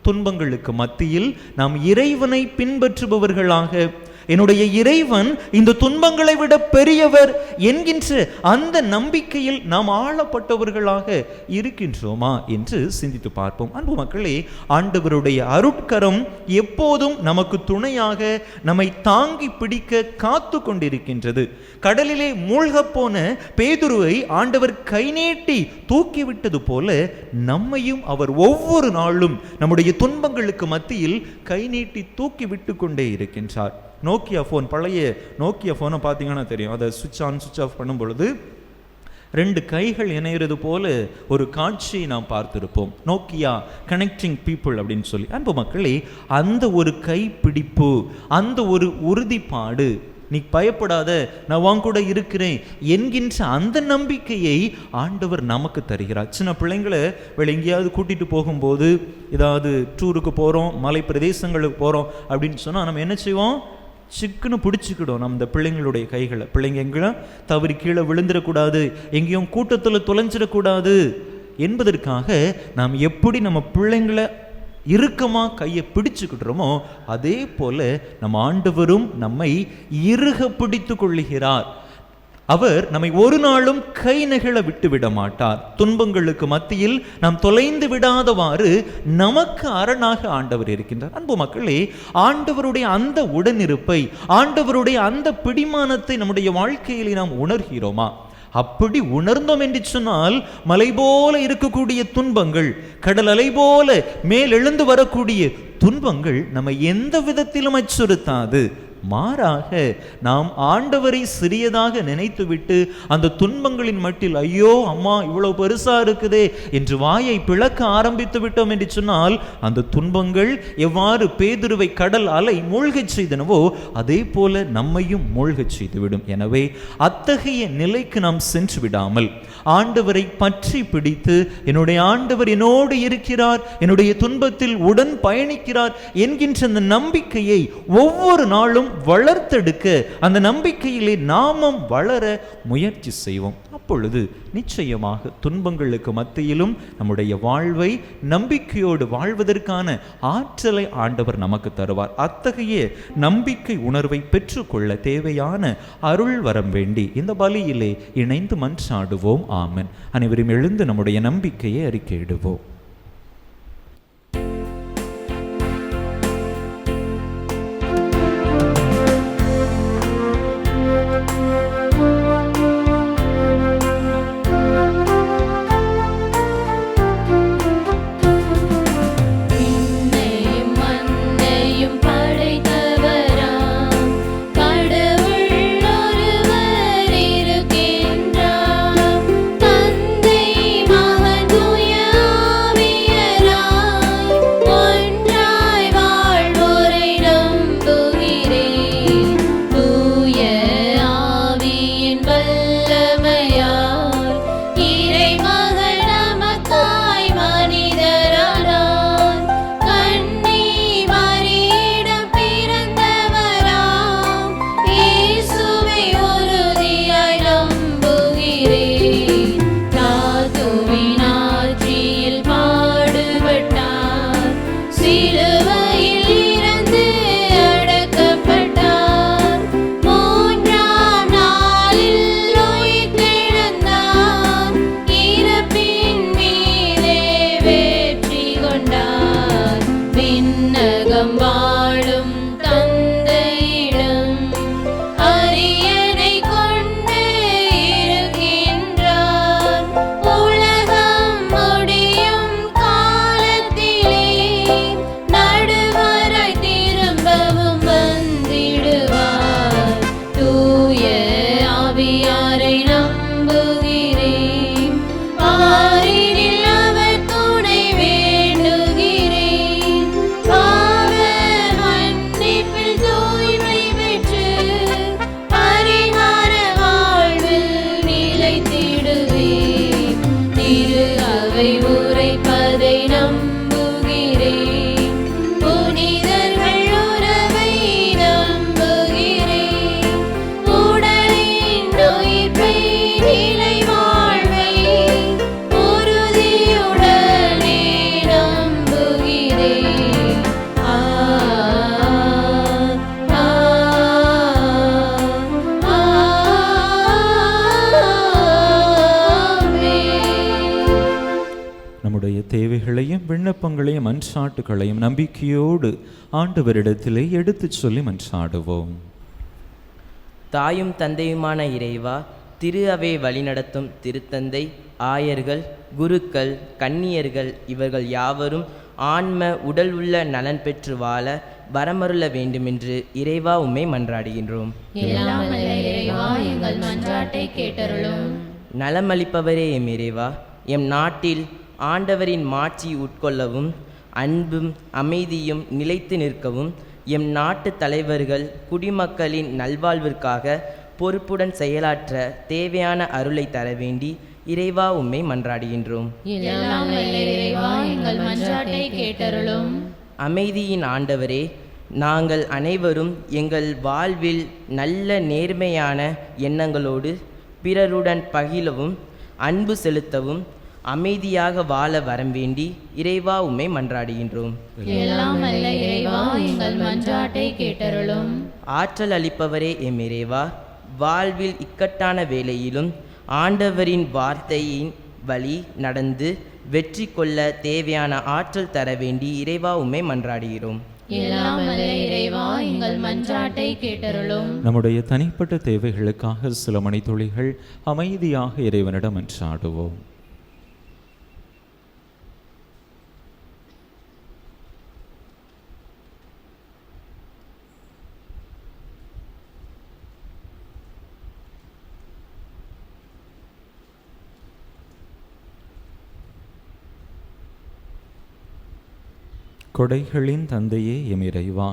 துன்பங்களுக்கு மத்தியில் நாம் இறைவனை பின்பற்றுபவர்களாக, என்னுடைய இறைவன் இந்த துன்பங்களை விட பெரியவர் என்கின்ற அந்த நம்பிக்கையில் நாம் ஆளப்பட்டவர்களாக இருக்கின்றோமா என்று சிந்தித்து பார்ப்போம். அன்பு மக்களே, ஆண்டவருடைய அருட்கரம் எப்போதும் நமக்கு துணையாக நம்மை தாங்கி பிடிக்க காத்து கொண்டிருக்கின்றது. கடலிலே மூழ்க போன பேதுருவை ஆண்டவர் கை நீட்டி தூக்கிவிட்டது போல நம்மையும் அவர் ஒவ்வொரு நாளும் நம்முடைய துன்பங்களுக்கு மத்தியில் கை நீட்டி தூக்கி விட்டு கொண்டே இருக்கின்றார். நோக்கியா ஃபோன், பழைய நோக்கியா ஃபோனை பார்த்தீங்கன்னா தெரியும். அதை சுவிட்ச் ஆன் சுவிட்ச் ஆஃப் பண்ணும் பொழுது 2 கைகள் இணைகிறது போல ஒரு காட்சியை நாம் பார்த்திருப்போம். நோக்கியா கனெக்டிங் பீப்புள் அப்படின்னு சொல்லி. அன்பு மக்களே, அந்த ஒரு கைப்பிடிப்பு, அந்த ஒரு உறுதிப்பாடு, நீ பயப்படாத, நான் உன் கூட இருக்கிறேன் என்கின்ற அந்த நம்பிக்கையை ஆண்டவர் நமக்கு தருகிறார். சின்ன பிள்ளைங்களை வெளியே எங்கேயாவது கூட்டிகிட்டு போகும்போது, ஏதாவது டூருக்கு போகிறோம், மலை பிரதேசங்களுக்கு போகிறோம் அப்படின்னு சொன்னால் நம்ம என்ன செய்வோம்? சிக்குன்னு பிடிச்சிக்கிடும் நம்ம இந்த பிள்ளைங்களுடைய கைகளை. பிள்ளைங்க எங்கேயும் தவறி கீழே விழுந்துடக்கூடாது, எங்கேயும் கூட்டத்தில் தொலைஞ்சிடக்கூடாது என்பதற்காக நாம் எப்படி நம்ம பிள்ளைங்களை இறுக்கமா கையை பிடிச்சுக்கிட்டுறோமோ அதே போல நம் ஆண்டவரும் நம்மை இறுக பிடித்து கொள்ளுகிறார். அவர் நம்மை ஒரு நாளும் கை நெகிழ விட்டு விட மாட்டார். துன்பங்களுக்கு மத்தியில் நாம் தொலைந்து விடாதவாறு நமக்கு அரணாக ஆண்டவர் இருக்கின்றார். அன்பு மக்களே, ஆண்டவருடைய அந்த உடனிருப்பை, ஆண்டவருடைய அந்த பிடிமானத்தை நம்முடைய வாழ்க்கையிலே நாம் உணர்கிறோமா? அப்படி உணர்ந்தோம் என்று சொன்னால் மலை போல இருக்கக்கூடிய துன்பங்கள், கடல் அலை போல மேல் எழுந்து வரக்கூடிய துன்பங்கள் நம்ம எந்த விதத்திலும் அச்சுறுத்தாது. மாறாக நாம் ஆண்டவரை சிறியதாக நினைத்துவிட்டு அந்த துன்பங்களின் மட்டில் ஐயோ அம்மா இவ்வளவு பெருசா இருக்குதே என்று வாயை பிளக்க ஆரம்பித்து விட்டோம் என்று சொன்னால் அந்த துன்பங்கள் எவ்வாறு பேதுருவை கடல் அலை மூழ்கச் செய்தனவோ அதே போல நம்மையும் மூழ்கச் செய்துவிடும். எனவே அத்தகைய நிலைக்கு நாம் சென்று விடாமல் ஆண்டவரை பற்றி பிடித்து என்னுடைய ஆண்டவர் என்னோடு இருக்கிறார், என்னுடைய துன்பத்தில் உடன் பயணிக்கிறார் என்கின்ற அந்த நம்பிக்கையை ஒவ்வொரு நாளும் வளர்த்தெடுக்க, அந்த நம்பிக்கையிலே நாமும் வளர முயற்சி செய்வோம். அப்பொழுது நிச்சயமாக துன்பங்களுக்கு மத்தியிலும் நம்முடைய வாழ்வை நம்பிக்கையோடு வாழ்வதற்கான ஆற்றலை ஆண்டவர் நமக்கு தருவார். அத்தகைய நம்பிக்கை உணர்வை பெற்றுக்கொள்ள தேவையான அருள் வரம் வேண்டி இந்த பலியிலே இணைந்து மன்றாடுவோம். ஆமென். அனைவரும் எழுந்து நம்முடைய நம்பிக்கையை அறிக்கையிடுவோம். தந்தை மகன் தூய திரு அவை உரைப்பதை நம்புகிறேன். புனிதர்கள் உறவை நம்புகிறேன். உடலின் உயிர்ப்பை நிலை வாழ்வை உறுதியுடனே நம்புகிறேன். நம்முடைய தேவைகளையும் விண்ணப்பங்களையும் மன்றாட்டுகளையும் நம்பிக்கையோடு ஆண்டவரிடத்திலே எடுத்துச் சொல்லி மன்றாடுவோம். தாயும் தந்தையுமான இறைவா, திரு அவை வழிநடத்தும் திருத்தந்தை, ஆயர்கள், குருக்கள், கன்னியர்கள் இவர்கள் யாவரும் ஆன்ம உடல் உள்ள நலன் பெற்று வாழ வரமருள வேண்டுமென்று இறைவா உம்மை மன்றாடுகின்றோம். எல்லாம் வல்ல இறைவா, எங்கள் மன்றாட்டை கேட்டருளும். நலமளிப்பவரே எம் இறைவா, எம் நாட்டில் ஆண்டவரின் மாட்சி உட்கொள்ளவும் அன்பும் அமைதியும் நிலைத்து நிற்கவும் எம் நாட்டு தலைவர்கள் குடிமக்களின் நல்வாழ்விற்காக பொறுப்புடன் செயலாற்ற தேவையான அருளை தர வேண்டி இறைவா உம்மை மன்றாடுகின்றோம். எல்லாம் வல்ல இறைவா, எங்கள் மன்றாட்டை கேட்டருளும். அமைதியின் ஆண்டவரே, நாங்கள் அனைவரும் எங்கள் வாழ்வில் நல்ல நேர்மையான எண்ணங்களோடு பிறருடன் பகிலவும் அன்பு செலுத்தவும் அமைதியாக வாழ வரம் வேண்டி இறைவா உம்மை மன்றாடுகின்றோம். எல்லாம் வல்ல இறைவா, எங்கள் மன்றாட்டை கேட்டருளும். ஆற்றல் அளிப்பவரே எம் இறைவா, வாழ்வில் இக்கட்டான வேளையிலும் ஆண்டவரின் வார்த்தையின் வழி நடந்து வெற்றி கொள்ள தேவையான ஆற்றல் தர வேண்டி இறைவா உம்மை மன்றாடுகிறோம். எல்லாம் வல்ல இறைவா, எங்கள் மன்றாட்டை கேட்டருளும். நம்முடைய தனிப்பட்ட தேவைகளுக்காக சில மணித்துளிகள் அமைதியாக இறைவனிடம் மன்றாடுவோம். கொடைகளின் தந்தையே எம் இறைவா,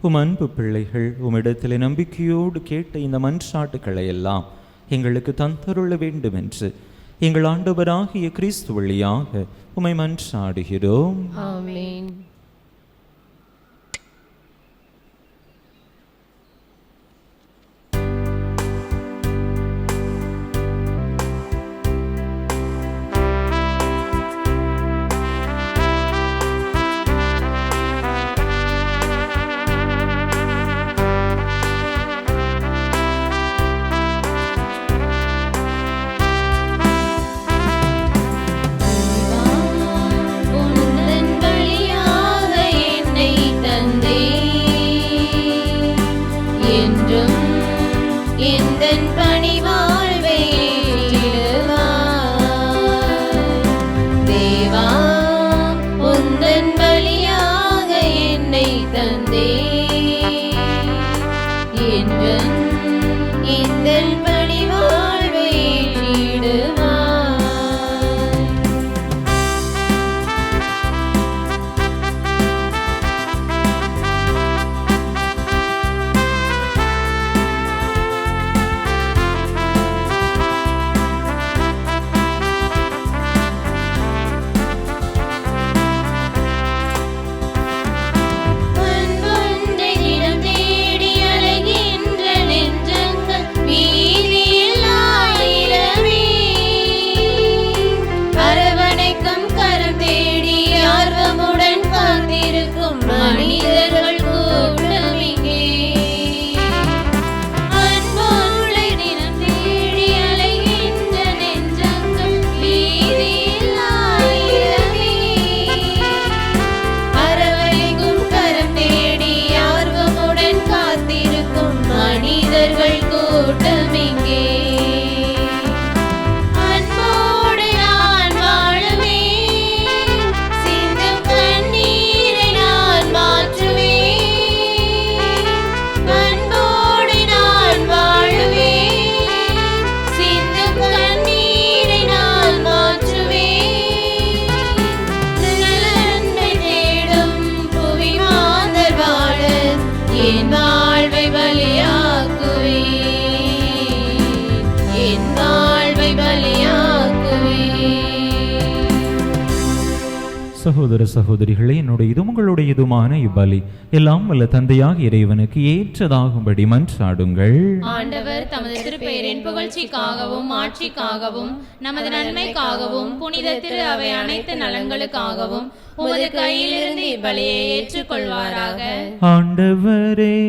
உம் அன்பு பிள்ளைகள் உம்மிடத்தில் நம்பிக்கையோடு கேட்ட இந்த மன்றாட்டுக்களை எல்லாம் எங்களுக்கு தந்தருள வேண்டும் என்று எங்கள் ஆண்டவராகிய கிறிஸ்து வழியாக உம்மை மன்றாடுகிறோம். ஆமென். உந்தன் வழியாக சகோதர சகோதரிகளே, என்னுடையதும் உங்களுடையதுமான இப்பலி எல்லாம் வல்ல தந்தையாக இறைவனுக்கு ஏற்றதாகும்படி மன்றாடுங்கள். ஆண்டவர் தமது திருப்பெயரின் புகழ்ச்சிக்காகவும் ஆட்சிக்காகவும் நமது நன்மைக்காகவும் புனித திரு அவை அனைத்து நலன்களுக்காகவும் உமது கையிலிருந்து இப்பலியை ஏற்றுக்கொள்வாராக. ஆண்டவரே,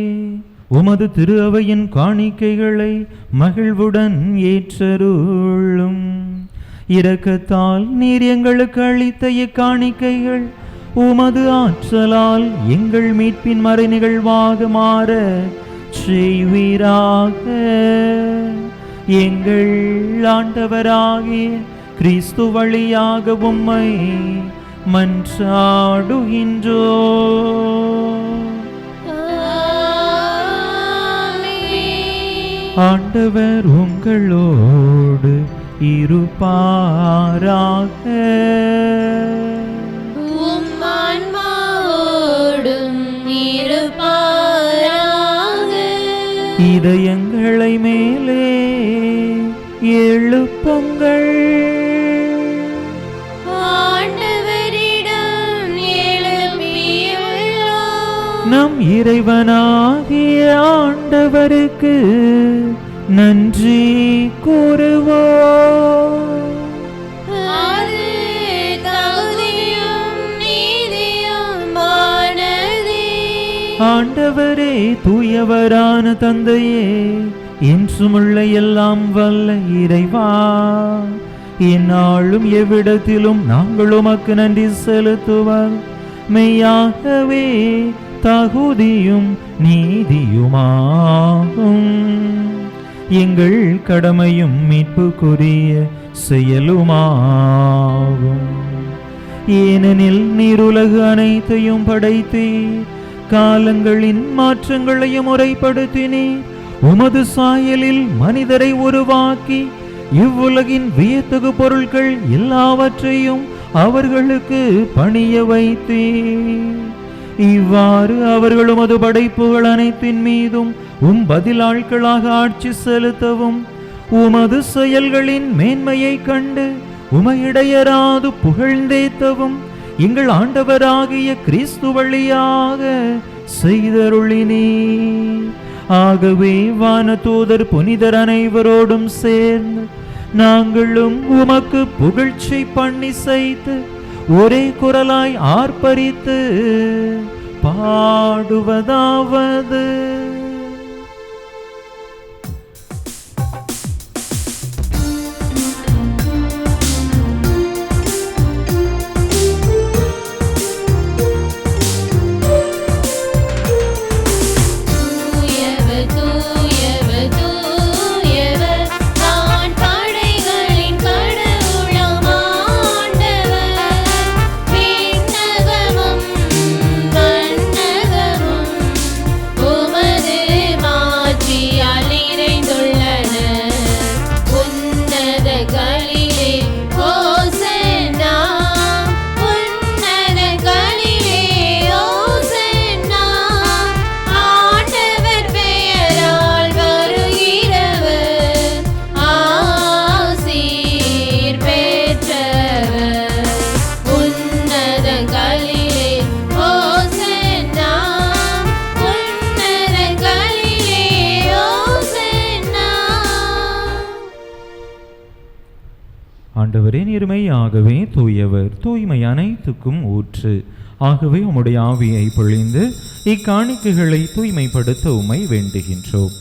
உமது திரு அவையின் காணிக்கைகளை மகிழ்வுடன் ஏற்றருளும். இரக்கத்தால் நீர் எங்களுக்கு அளித்த இக்காணிக்கைகள் உமது ஆற்றலால் எங்கள் மீட்பின் மறை நிகழ்வாக மாற செய்வீராக. எங்கள் ஆண்டவராகிய கிறிஸ்து வழியாக உம்மை மன்றாடுகின்றோம். ஆண்டவர் உங்களோடு இருப்பாராக. உம் ஆன்மாவோடும் இருப்பாராக. இதயங்களை மேலே எழுப்புங்கள். ஆண்டவரிடம் எழுப்பியுள்ளோம். நம் இறைவனாகிய ஆண்டவருக்கு நன்றி கூறுவோம். அது தகுதியும் நீதியுமானதே. ஆண்டவரே, தூயவரான தந்தையே, என்றுமுள்ள எல்லாம் வல்ல இறைவா, எந்நாளும் எவ்விடத்திலும் நாங்கள் உமக்கு நன்றி செலுத்துவோம். மெய்யாகவே தகுதியும் நீதியுமாகும். எங்கள் கடமையும் மீட்புக்குரிய செயலுமாகும். ஏனெனில் நீர் உலகு அனைத்தையும் படைத்தீர், காலங்களின் மாற்றங்களையும் முறைப்படுத்தினீர். உமது சாயலில் மனிதரை உருவாக்கி இவ்வுலகின் வியத்தகு பொருட்கள் எல்லாவற்றையும் அவர்களுக்கு பணிய வைத்தீர். இவ்வாறு அவர்கள் உமது படைப்புகள் அனைத்தின் மீதும் பதிலாட்களாக ஆட்சி செலுத்தவும் உமது செயல்களின் மேன்மையை கண்டு உமையிடையராது புகழ்ந்தேத்தவும் எங்கள் ஆண்டவராகிய கிறிஸ்து வழியாக செய்தருளினீர். ஆகவே வானதூதர் புனிதர் அனைவரோடும் சேர்ந்து நாங்களும் உமக்கு புகழ்ச்சி பண்ணி செய்து ஒரே குரலாய் ஆர்ப்பரித்து பாடுவதாவது: ஆண்டவரே, நீர்மையாகவே தூயவர், தூய்மை அனைத்துக்கும் ஊற்று. ஆகவே உம்முடைய ஆவியை பொழிந்து இக்காணிக்கைகளை தூய்மைப்படுத்த உம்மை வேண்டுகின்றோம்.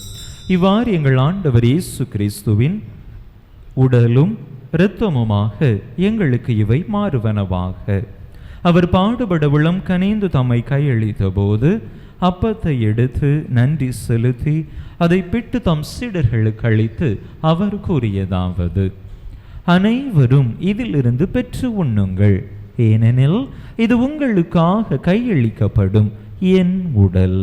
இவ்வாறு எங்கள் ஆண்டவர் இயேசு கிறிஸ்துவின் உடலும் இரத்தமுமாக எங்களுக்கு இவை மாறுவனவாக. அவர் பாடுபட உளம் கனிந்து தம்மை கையளித்த போது அப்பத்தை எடுத்து நன்றி செலுத்தி அதை பிட்டு தம் சீடர்களுக்கு அளித்து அவர் கூறியதாவது: அனைவரும் இதிலிருந்து பெற்று உண்ணுங்கள், ஏனெனில் இது உங்களுக்காக கையளிக்கப்படும் என் உடல்.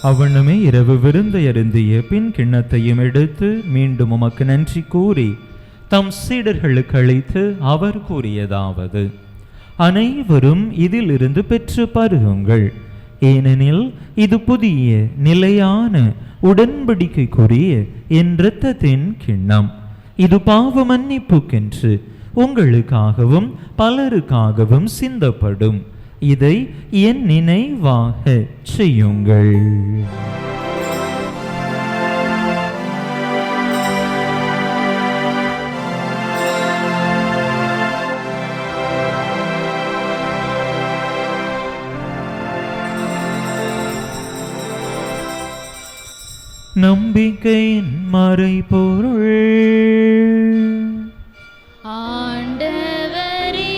அவனுமே இரவு விருந்தை அருந்திய பின் கிண்ணத்தையும் எடுத்து மீண்டும் உமக்கு நன்றி கூறி தம் சீடர்களுக்கு அளித்து அவர் கூறியதாவது: அனைவரும் இதிலிருந்து பெற்று பருகுங்கள். ஏனெனில் இது புதிய நிலையான உடன்படிக்கைக்குரிய என் இரத்தத்தின் கிண்ணம். இது பாவ மன்னிப்புக்கென்று உங்களுக்காகவும் பலருக்காகவும் சிந்தப்படும். இதை என் நினைவாக செய்யுங்கள். நம்பிக்கையின் மறைபொருள். ஆண்டவரே,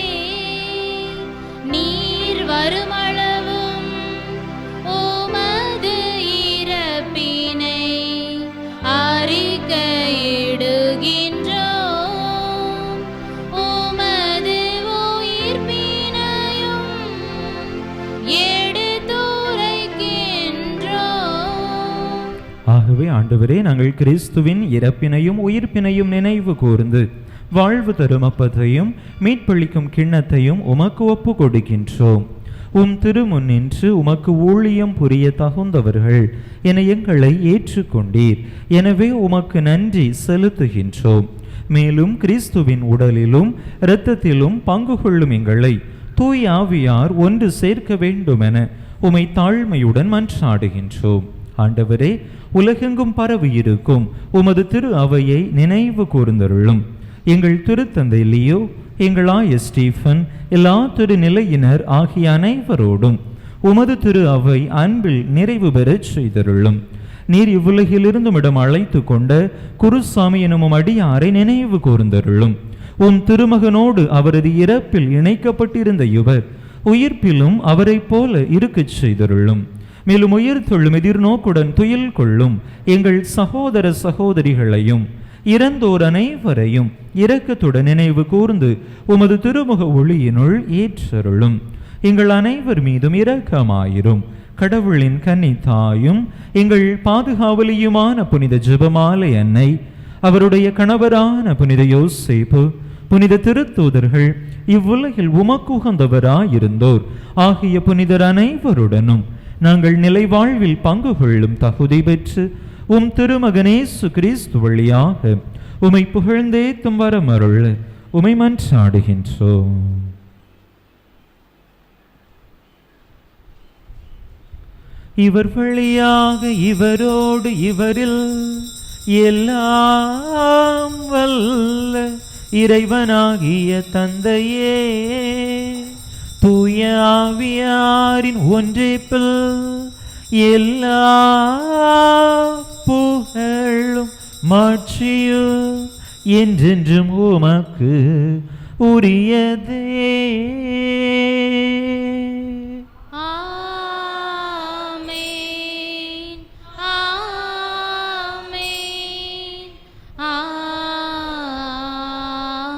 நீர் வருமளவும் உமது இறப்பினை அறிக்கையிடுகின்றோம், உமது உயிர்ப்பினையும் எடுத்துரைக்கின்றோம். ஆகவே ஆண்டவரே, நாங்கள் கிறிஸ்துவின் இறப்பினையும் உயிர்ப்பினையும் நினைவு கூர்ந்து வாழ்வு தரும் அப்பத்தையும் மீட்பளிக்கும் கிண்ணத்தையும் உமக்கு ஒப்பு கொடுக்கின்றோம். உம் திருமுன்னின்று உமக்கு ஊழியம் புரிய தகுந்தவர்கள் என எங்களை ஏற்றுக்கொண்டீர். எனவே உமக்கு நன்றி செலுத்துகின்றோம். மேலும் கிறிஸ்துவின் உடலிலும் இரத்தத்திலும் பங்கு கொள்ளும் எங்களை தூய் ஆவியார் ஒன்று சேர்க்க வேண்டுமென உமை தாழ்மையுடன் மன்றாடுகின்றோம். ஆண்டவரே, உலகெங்கும் பரவி இருக்கும் உமது திரு அவையை நினைவு கூர்ந்தருளும். எங்கள் திருத்தந்தை லியோ, எங்கள் ஆய ஸ்டீஃபன், எல்லா திருநிலையினர் ஆகிய அனைவரோடும் உமது திரு அவை அன்பில் நிறைவு பெறச் செய்தருளும். நீர் இவ்வுலகிலிருந்து இடம் அழைத்து கொண்ட குருசாமி எனும் அடியாரை நினைவு கூர்ந்தருளும். உம் திருமகனோடு அவரது இறப்பில் இணைக்கப்பட்டிருந்த இவர் உயிர்ப்பிலும் அவரை போல இருக்கச் செய்தருளும். மேலும் உயிர்த்தெழும் எதிர்நோக்குடன் துயில் கொள்ளும் எங்கள் சகோதர சகோதரிகளையும் இறந்தோர் அனைவரையும் இரக்கத்துடன் நினைவு கூர்ந்து உமது திருமுக ஒளியினுள் ஏற்றருளும். எங்கள் அனைவர் மீதும் இரக்கமாயிரும். கடவுளின் கன்னி தாயும் எங்கள் பாதுகாவலியுமான புனித ஜெபமாலை அன்னை, அவருடைய கணவரான புனித யோசேப்பு, புனித திருத்தூதர்கள், இவ்வுலகில் உமக்குகந்தவராயிருந்தோர் ஆகிய புனிதர் அனைவருடனும் நாங்கள் நிலை வாழ்வில் பங்கு கொள்ளும் தகுதி பெற்று உம் திருமகனேசு கிறிஸ்து வழியாக உமை புகழ்ந்தேத்தும் வரமருள் உமை மன்றாடுகின்றோம். இவர் வழியாக இவரோடு இவரில் எல்லாம் வல்ல இறைவனாகிய தந்தையே, தூய ஆவியாரின் ஒன்றிப்பில் எல்லா புகழும் மாட்சியும் என்றென்றும் உமக்கு உரியதே. ஆமென், ஆமென்,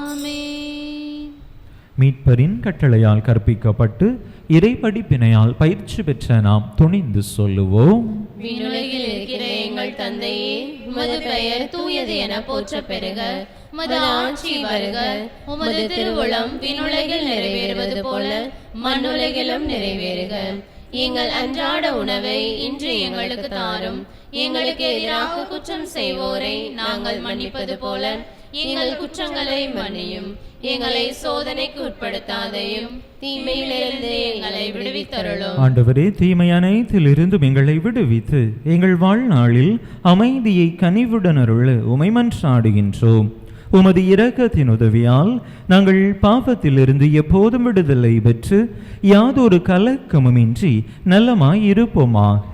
ஆமென். மீட்பரின் கட்டளையால் கற்பிக்கப்பட்டு இறைப்படிப்பினையால் பயிற்சி பெற்ற நாம் துணிந்து சொல்லுவோம். விண்ணுலகில் இருக்கிற எங்கள் தந்தையே, உமது பெயர் தூயது என போற்ற பெறுக. உமது ஆட்சி வருக. உமது திருவுளம் விண்ணுலகில் நிறைவேறுவது போல மண்ணுலகிலும் நிறைவேறுக. எங்கள் அன்றாட உணவை இன்று எங்களுக்கு தாரும். எங்களுக்கு எதிராக குற்றம் செய்வோரை நாங்கள் மன்னிப்பது போல எங்கள் குற்றங்களை மன்னியும். எங்களை சோதனைக்கு உட்படுத்தாதையும் தீமையிலிருந்து எங்களை விடுவித்தருளும். ஆண்டவரே, தீமை அனைத்திலிருந்தும் எங்களை விடுவித்து எங்கள் வாழ்நாளில் அமைதியை கனிவுடன் அருள உமை மன்றாடுகின்றோம். உமது இரக்கத்தின் உதவியால் நாங்கள் பாவத்திலிருந்து எப்போதும் விடுதலை பெற்று யாதொரு கலக்கமுமின்றி நலமாய் இருப்போமாக.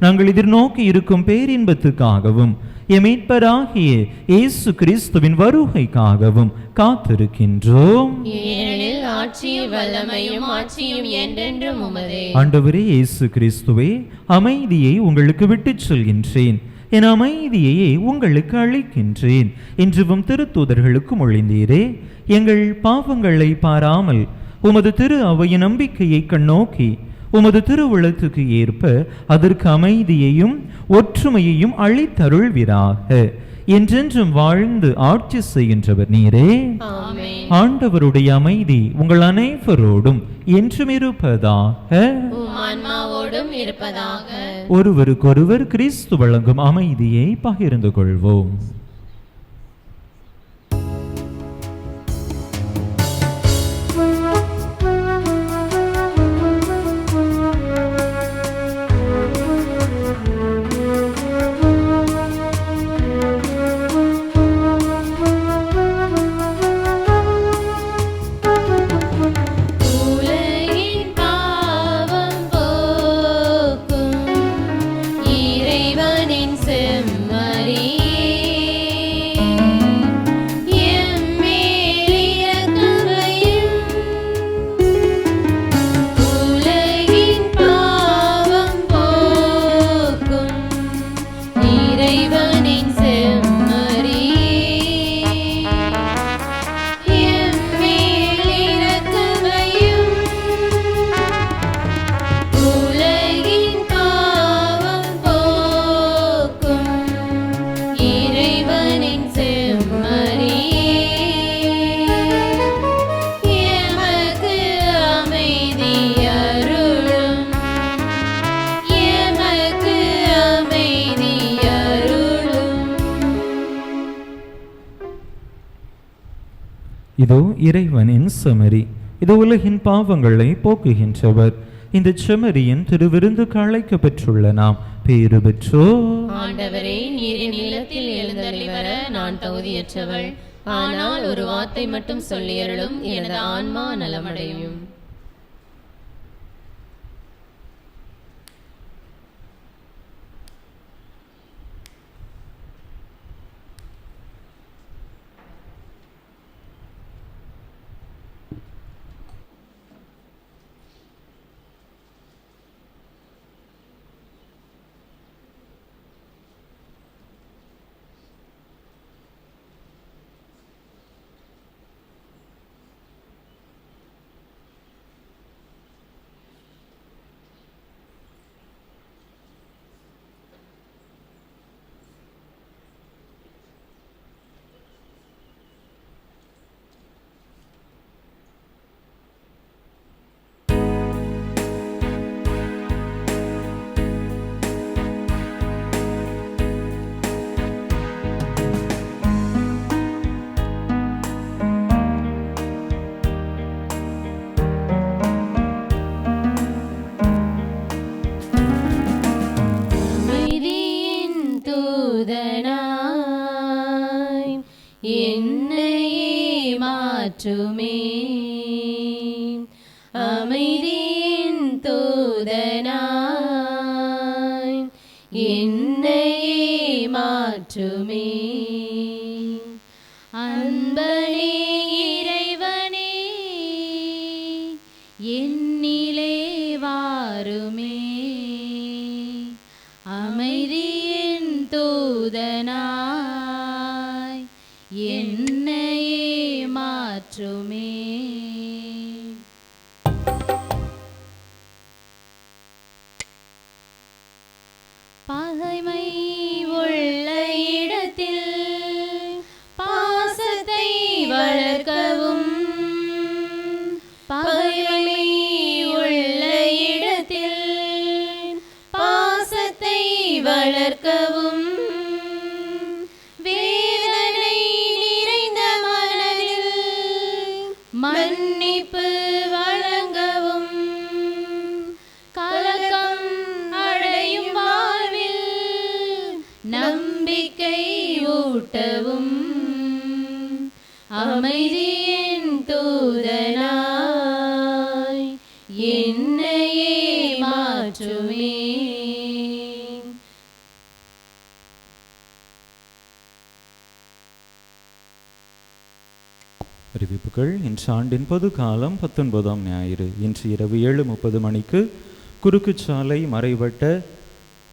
நாங்கள் எதிர்நோக்கி இருக்கும் பேரின்பத்துக்காகவும் எமீட்பராகிய இயேசு கிறிஸ்துவின் வருகைக்காகவும் காத்திருக்கின்றோம். ஏனெனில் ஆட்சியும் வல்லமையும் ஆட்சியும் என்றென்றும் உமதே. ஆண்டவரே இயேசு கிறிஸ்துவே, அமைதியை உங்களுக்கு விட்டுச் சொல்கின்றேன், என் அமைதியையே உங்களுக்கு அளிக்கின்றேன் என்றும் திருத்தூதர்களுக்கு மொழிந்தீரே. எங்கள் பாவங்களை பாராமல் உமது திரு அவையின் நம்பிக்கையை கண்ணோக்கி உமது திருவுளத்துக்கு ஏற்ப அதற்கு அமைதியையும் ஒற்றுமையையும் அளித்தருள்வீராக. என்றென்றும் வாழ்ந்து ஆட்சி செய்கின்றவர் நீரே. ஆமென். ஆண்டவருடைய அமைதி உங்கள் அனைவரோடும் என்றும் இருப்பதாக. உம் ஆன்மாவோடும் இருப்பதாக. ஒருவருக்கொருவர் கிறிஸ்து வழங்கும் அமைதியை பகிர்ந்து கொள்வோம். உலகின் பாவம் போக்கும் இறைவனின் செம்மறியே, எம்மேல் இரக்கமையும். உலகின் பாவம் போக்கும் இறைவனின் செம்மறியே, எம்மேல் இரக்கமையும். உலகின் பாவம் போக்கும் இறைவனின் செம்மறியே, எமக்கு அமைதி அருளும், எமக்கு அமைதி அருளும். இதோ இறைவனின் செமரி, இது உலகின் பாவங்களை போக்குகின்றவர். இந்த செமரியின் திருவிருந்துக்கு அழைக்கப்பெற்றுள்ள நாம் பேறு பெற்றோர். ஆண்டவரே, நீரின் நிலத்தில் எழுந்தருளி வர நான் தகுதியற்றவள். ஆனால் ஒரு வார்த்தை மட்டும் சொல்லியருளும், எனது ஆன்மா நலமடையும். அமைதியின் தூதனாய் என்னையே மாற்றுமே, அமைதியின் தூதனாய் என்னையே மாற்றுமே. அன்பனே இறைவனே, என்னிலே வாருமே, அமைதியின் தூதனாய் என்னையே மாற்றுமே. பகைமை உள்ள இடத்தில் பாசத்தை வளர்க்கவும், பகைமை உள்ள இடத்தில் பாசத்தை வளர்க்கவும், வேதனை நிறைந்த மனதில் மன்னிப்பு வழங்கவும், கலக்கம் அடையும் வாழ்வில் நம்பிக்கை ஊட்டவும், அமைதியின் தூதனாய் என்னையே மாற்றுமே. அறிவிப்புகள். இன்று ஆண்டின் பொது காலம் 19ஆம் ஞாயிறு. இன்று இரவு 7:30 மணிக்கு குறுக்குச்சாலை மறைவட்ட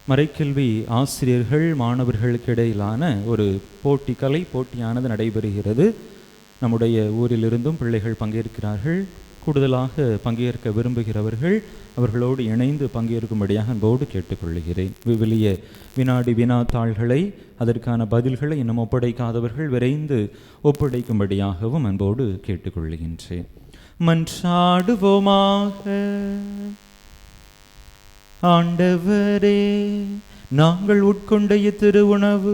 மறைக்கல்வி ஆசிரியர்கள் மாணவர்களுக்கு இடையிலான ஒரு போட்டி, கலை போட்டியானது நடைபெறுகிறது. நம்முடைய ஊரிலிருந்தும் பிள்ளைகள் பங்கேற்கிறார்கள். கூடுதலாக பங்கேற்க விரும்புகிறவர்கள் அவர்களோடு இணைந்து பங்கேற்கும்படியாக அன்போடு கேட்டுக்கொள்கிறேன். விவிலிய வினாடி வினாத்தாள்களை அதற்கான பதில்களை இன்னும் ஒப்படைக்காதவர்கள் விரைந்து ஒப்படைக்கும்படியாகவும் அன்போடு கேட்டுக்கொள்கின்றேன். மன்றாடுவோமாக. ஆண்டவரே, நாங்கள் உட்கொண்ட இத்திருவுணவு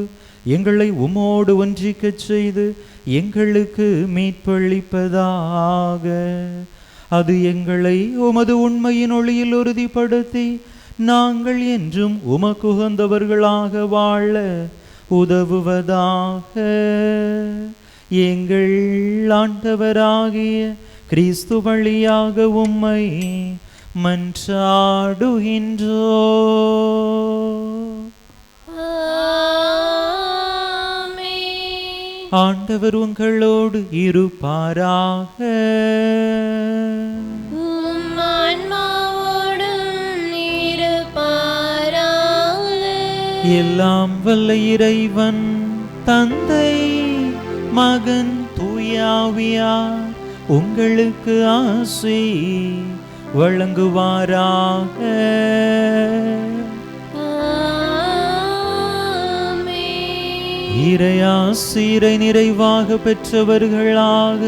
எங்களை உமோடு ஒன்றிக்கச் செய்து எங்களுக்கு மீட்பளிப்பதாக. அது எங்களை உமது உண்மையின் ஒளியில் உறுதிப்படுத்தி நாங்கள் என்றும் உமக்குகந்தவர்களாக வாழ உதவுவதாக. எங்கள் ஆண்டவராகிய கிறிஸ்து வழியாக உம்மை மன்றாடுகின்றோ. ஆண்டவர் உங்களோடு இருப்பாராக. எல்லாம் வல்ல இறைவன் தந்தை மகன் தூயாவியார் உங்களுக்கு ஆசி வழங்குவாராக. இறையாசிரை நிறைவாக பெற்றவர்களாக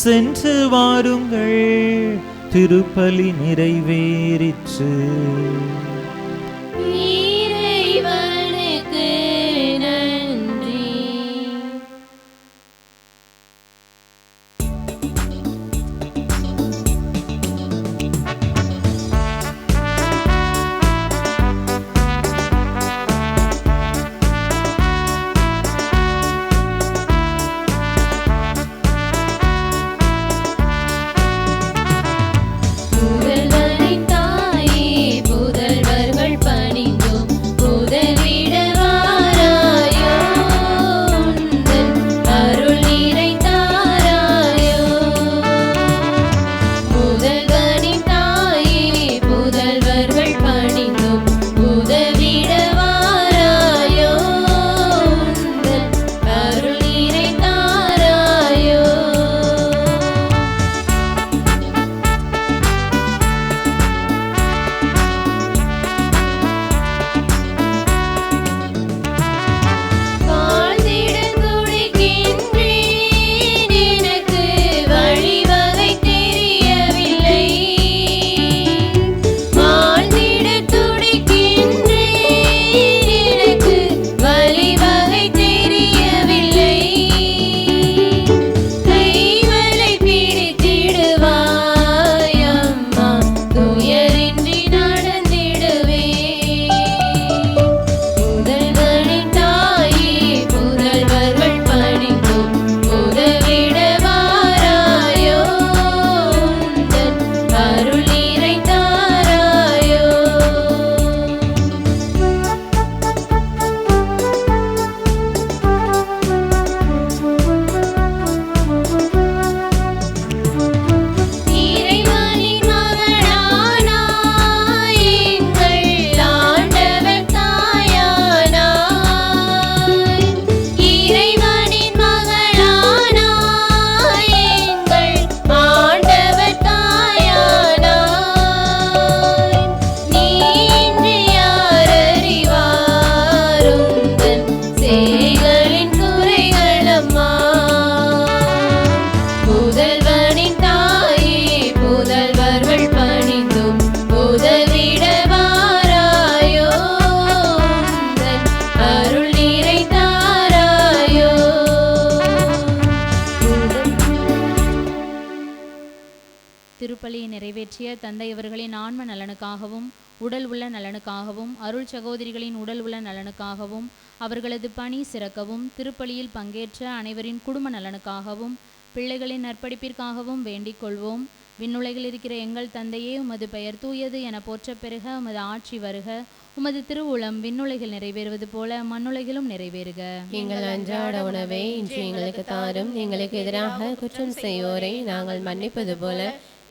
சென்று வாருங்கள். திருப்பலி நிறைவேறிற்று. திருப்பலியை நிறைவேற்றிய தந்தையவர்களின் ஆன்ம நலனுக்காகவும் உடல் உள்ள நலனுக்காகவும் அருள் சகோதரிகளின் உடல் உள்ள நலனுக்காகவும் அவர்களது பணி சிறக்கவும் திருப்பலியில் பங்கேற்ற அனைவரின் குடும்ப நலனுக்காகவும் பிள்ளைகளின் நற்படிப்பிற்காகவும் வேண்டிக் கொள்வோம். விண்ணுலகில் இருக்கிற எங்கள் தந்தையே, உமது பெயர் தூயது என போற்றப் பெறுக. உமது ஆட்சி வருக. உமது திருவுளம் விண்ணுலகில் நிறைவேறுவது போல மண்ணுலகிலும் நிறைவேறுக. எங்கள் அன்றாட உணவை இன்று எங்களுக்கு தாரும். எங்களுக்கு எதிராக குற்றம் செய்வோரை நாங்கள் மன்னிப்பது போல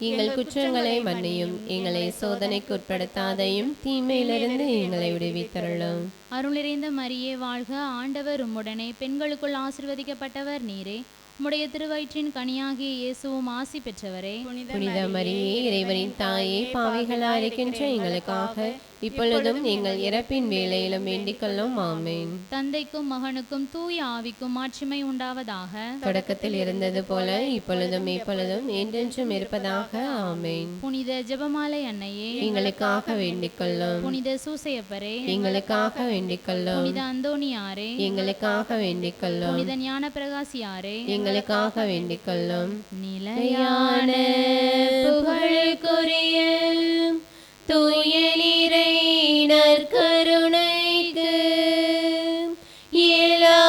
எங்கள் குற்றங்களை மன்னியும். எங்களை சோதனைக்கு உட்படுத்தாதையும் தீமையிலிருந்து எங்களை விடுவித்தருளும். அருள் நிறைந்த மரியே வாழ்க. ஆண்டவர் உம்முடனே பெண்களுக்குள் ஆசீர்வதிக்கப்பட்டவர் நீரே. உம்முடைய திருவயிற்றின் கனியாகிய இயேசுவும் ஆசி பெற்றவரே. புனித மரியே, இறைவனின் தாயே, பாவிகளாய் இருக்கின்ற எங்களுக்காக இப்பொழுதும் எங்கள் இறப்பின் வேளையிலும் வேண்டிக் கொள்ளும். ஆமென். தந்தைக்கும் மகனுக்கும் தூய ஆவிக்கும் மாட்சிமை உண்டாவதாக. தொடக்கத்தில் இருந்தது போல இப்பொழுதும் இப்பொழுதும் என்றென்றும் இருப்பதாக. ஆமென். புனித ஜெபமாலை அன்னையே, எங்களுக்காக வேண்டிக் கொள்ளும். புனித சூசையப்பரே, எங்களுக்காக வேண்டிக் கொள்ளும். புனித அந்தோணியாரே, எங்களுக்காக வேண்டிக் கொள்ளும். புனித ஞான பிரகாசியாரே, எங்களுக்காக வேண்டிக் கொள்ளும். நிலையான புகழுக்குரிய தூய நீரை நற்கருணைக்கு எல்லா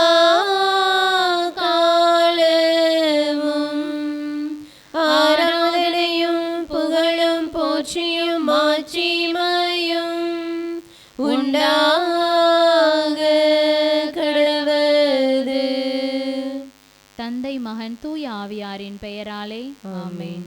காலமும் ஆராதனையும் புகழும் போற்றியும் மாட்சிமையும் உண்டாக கடவது. தந்தை மகன் தூய ஆவியாரின் பெயராலே ஆமென்.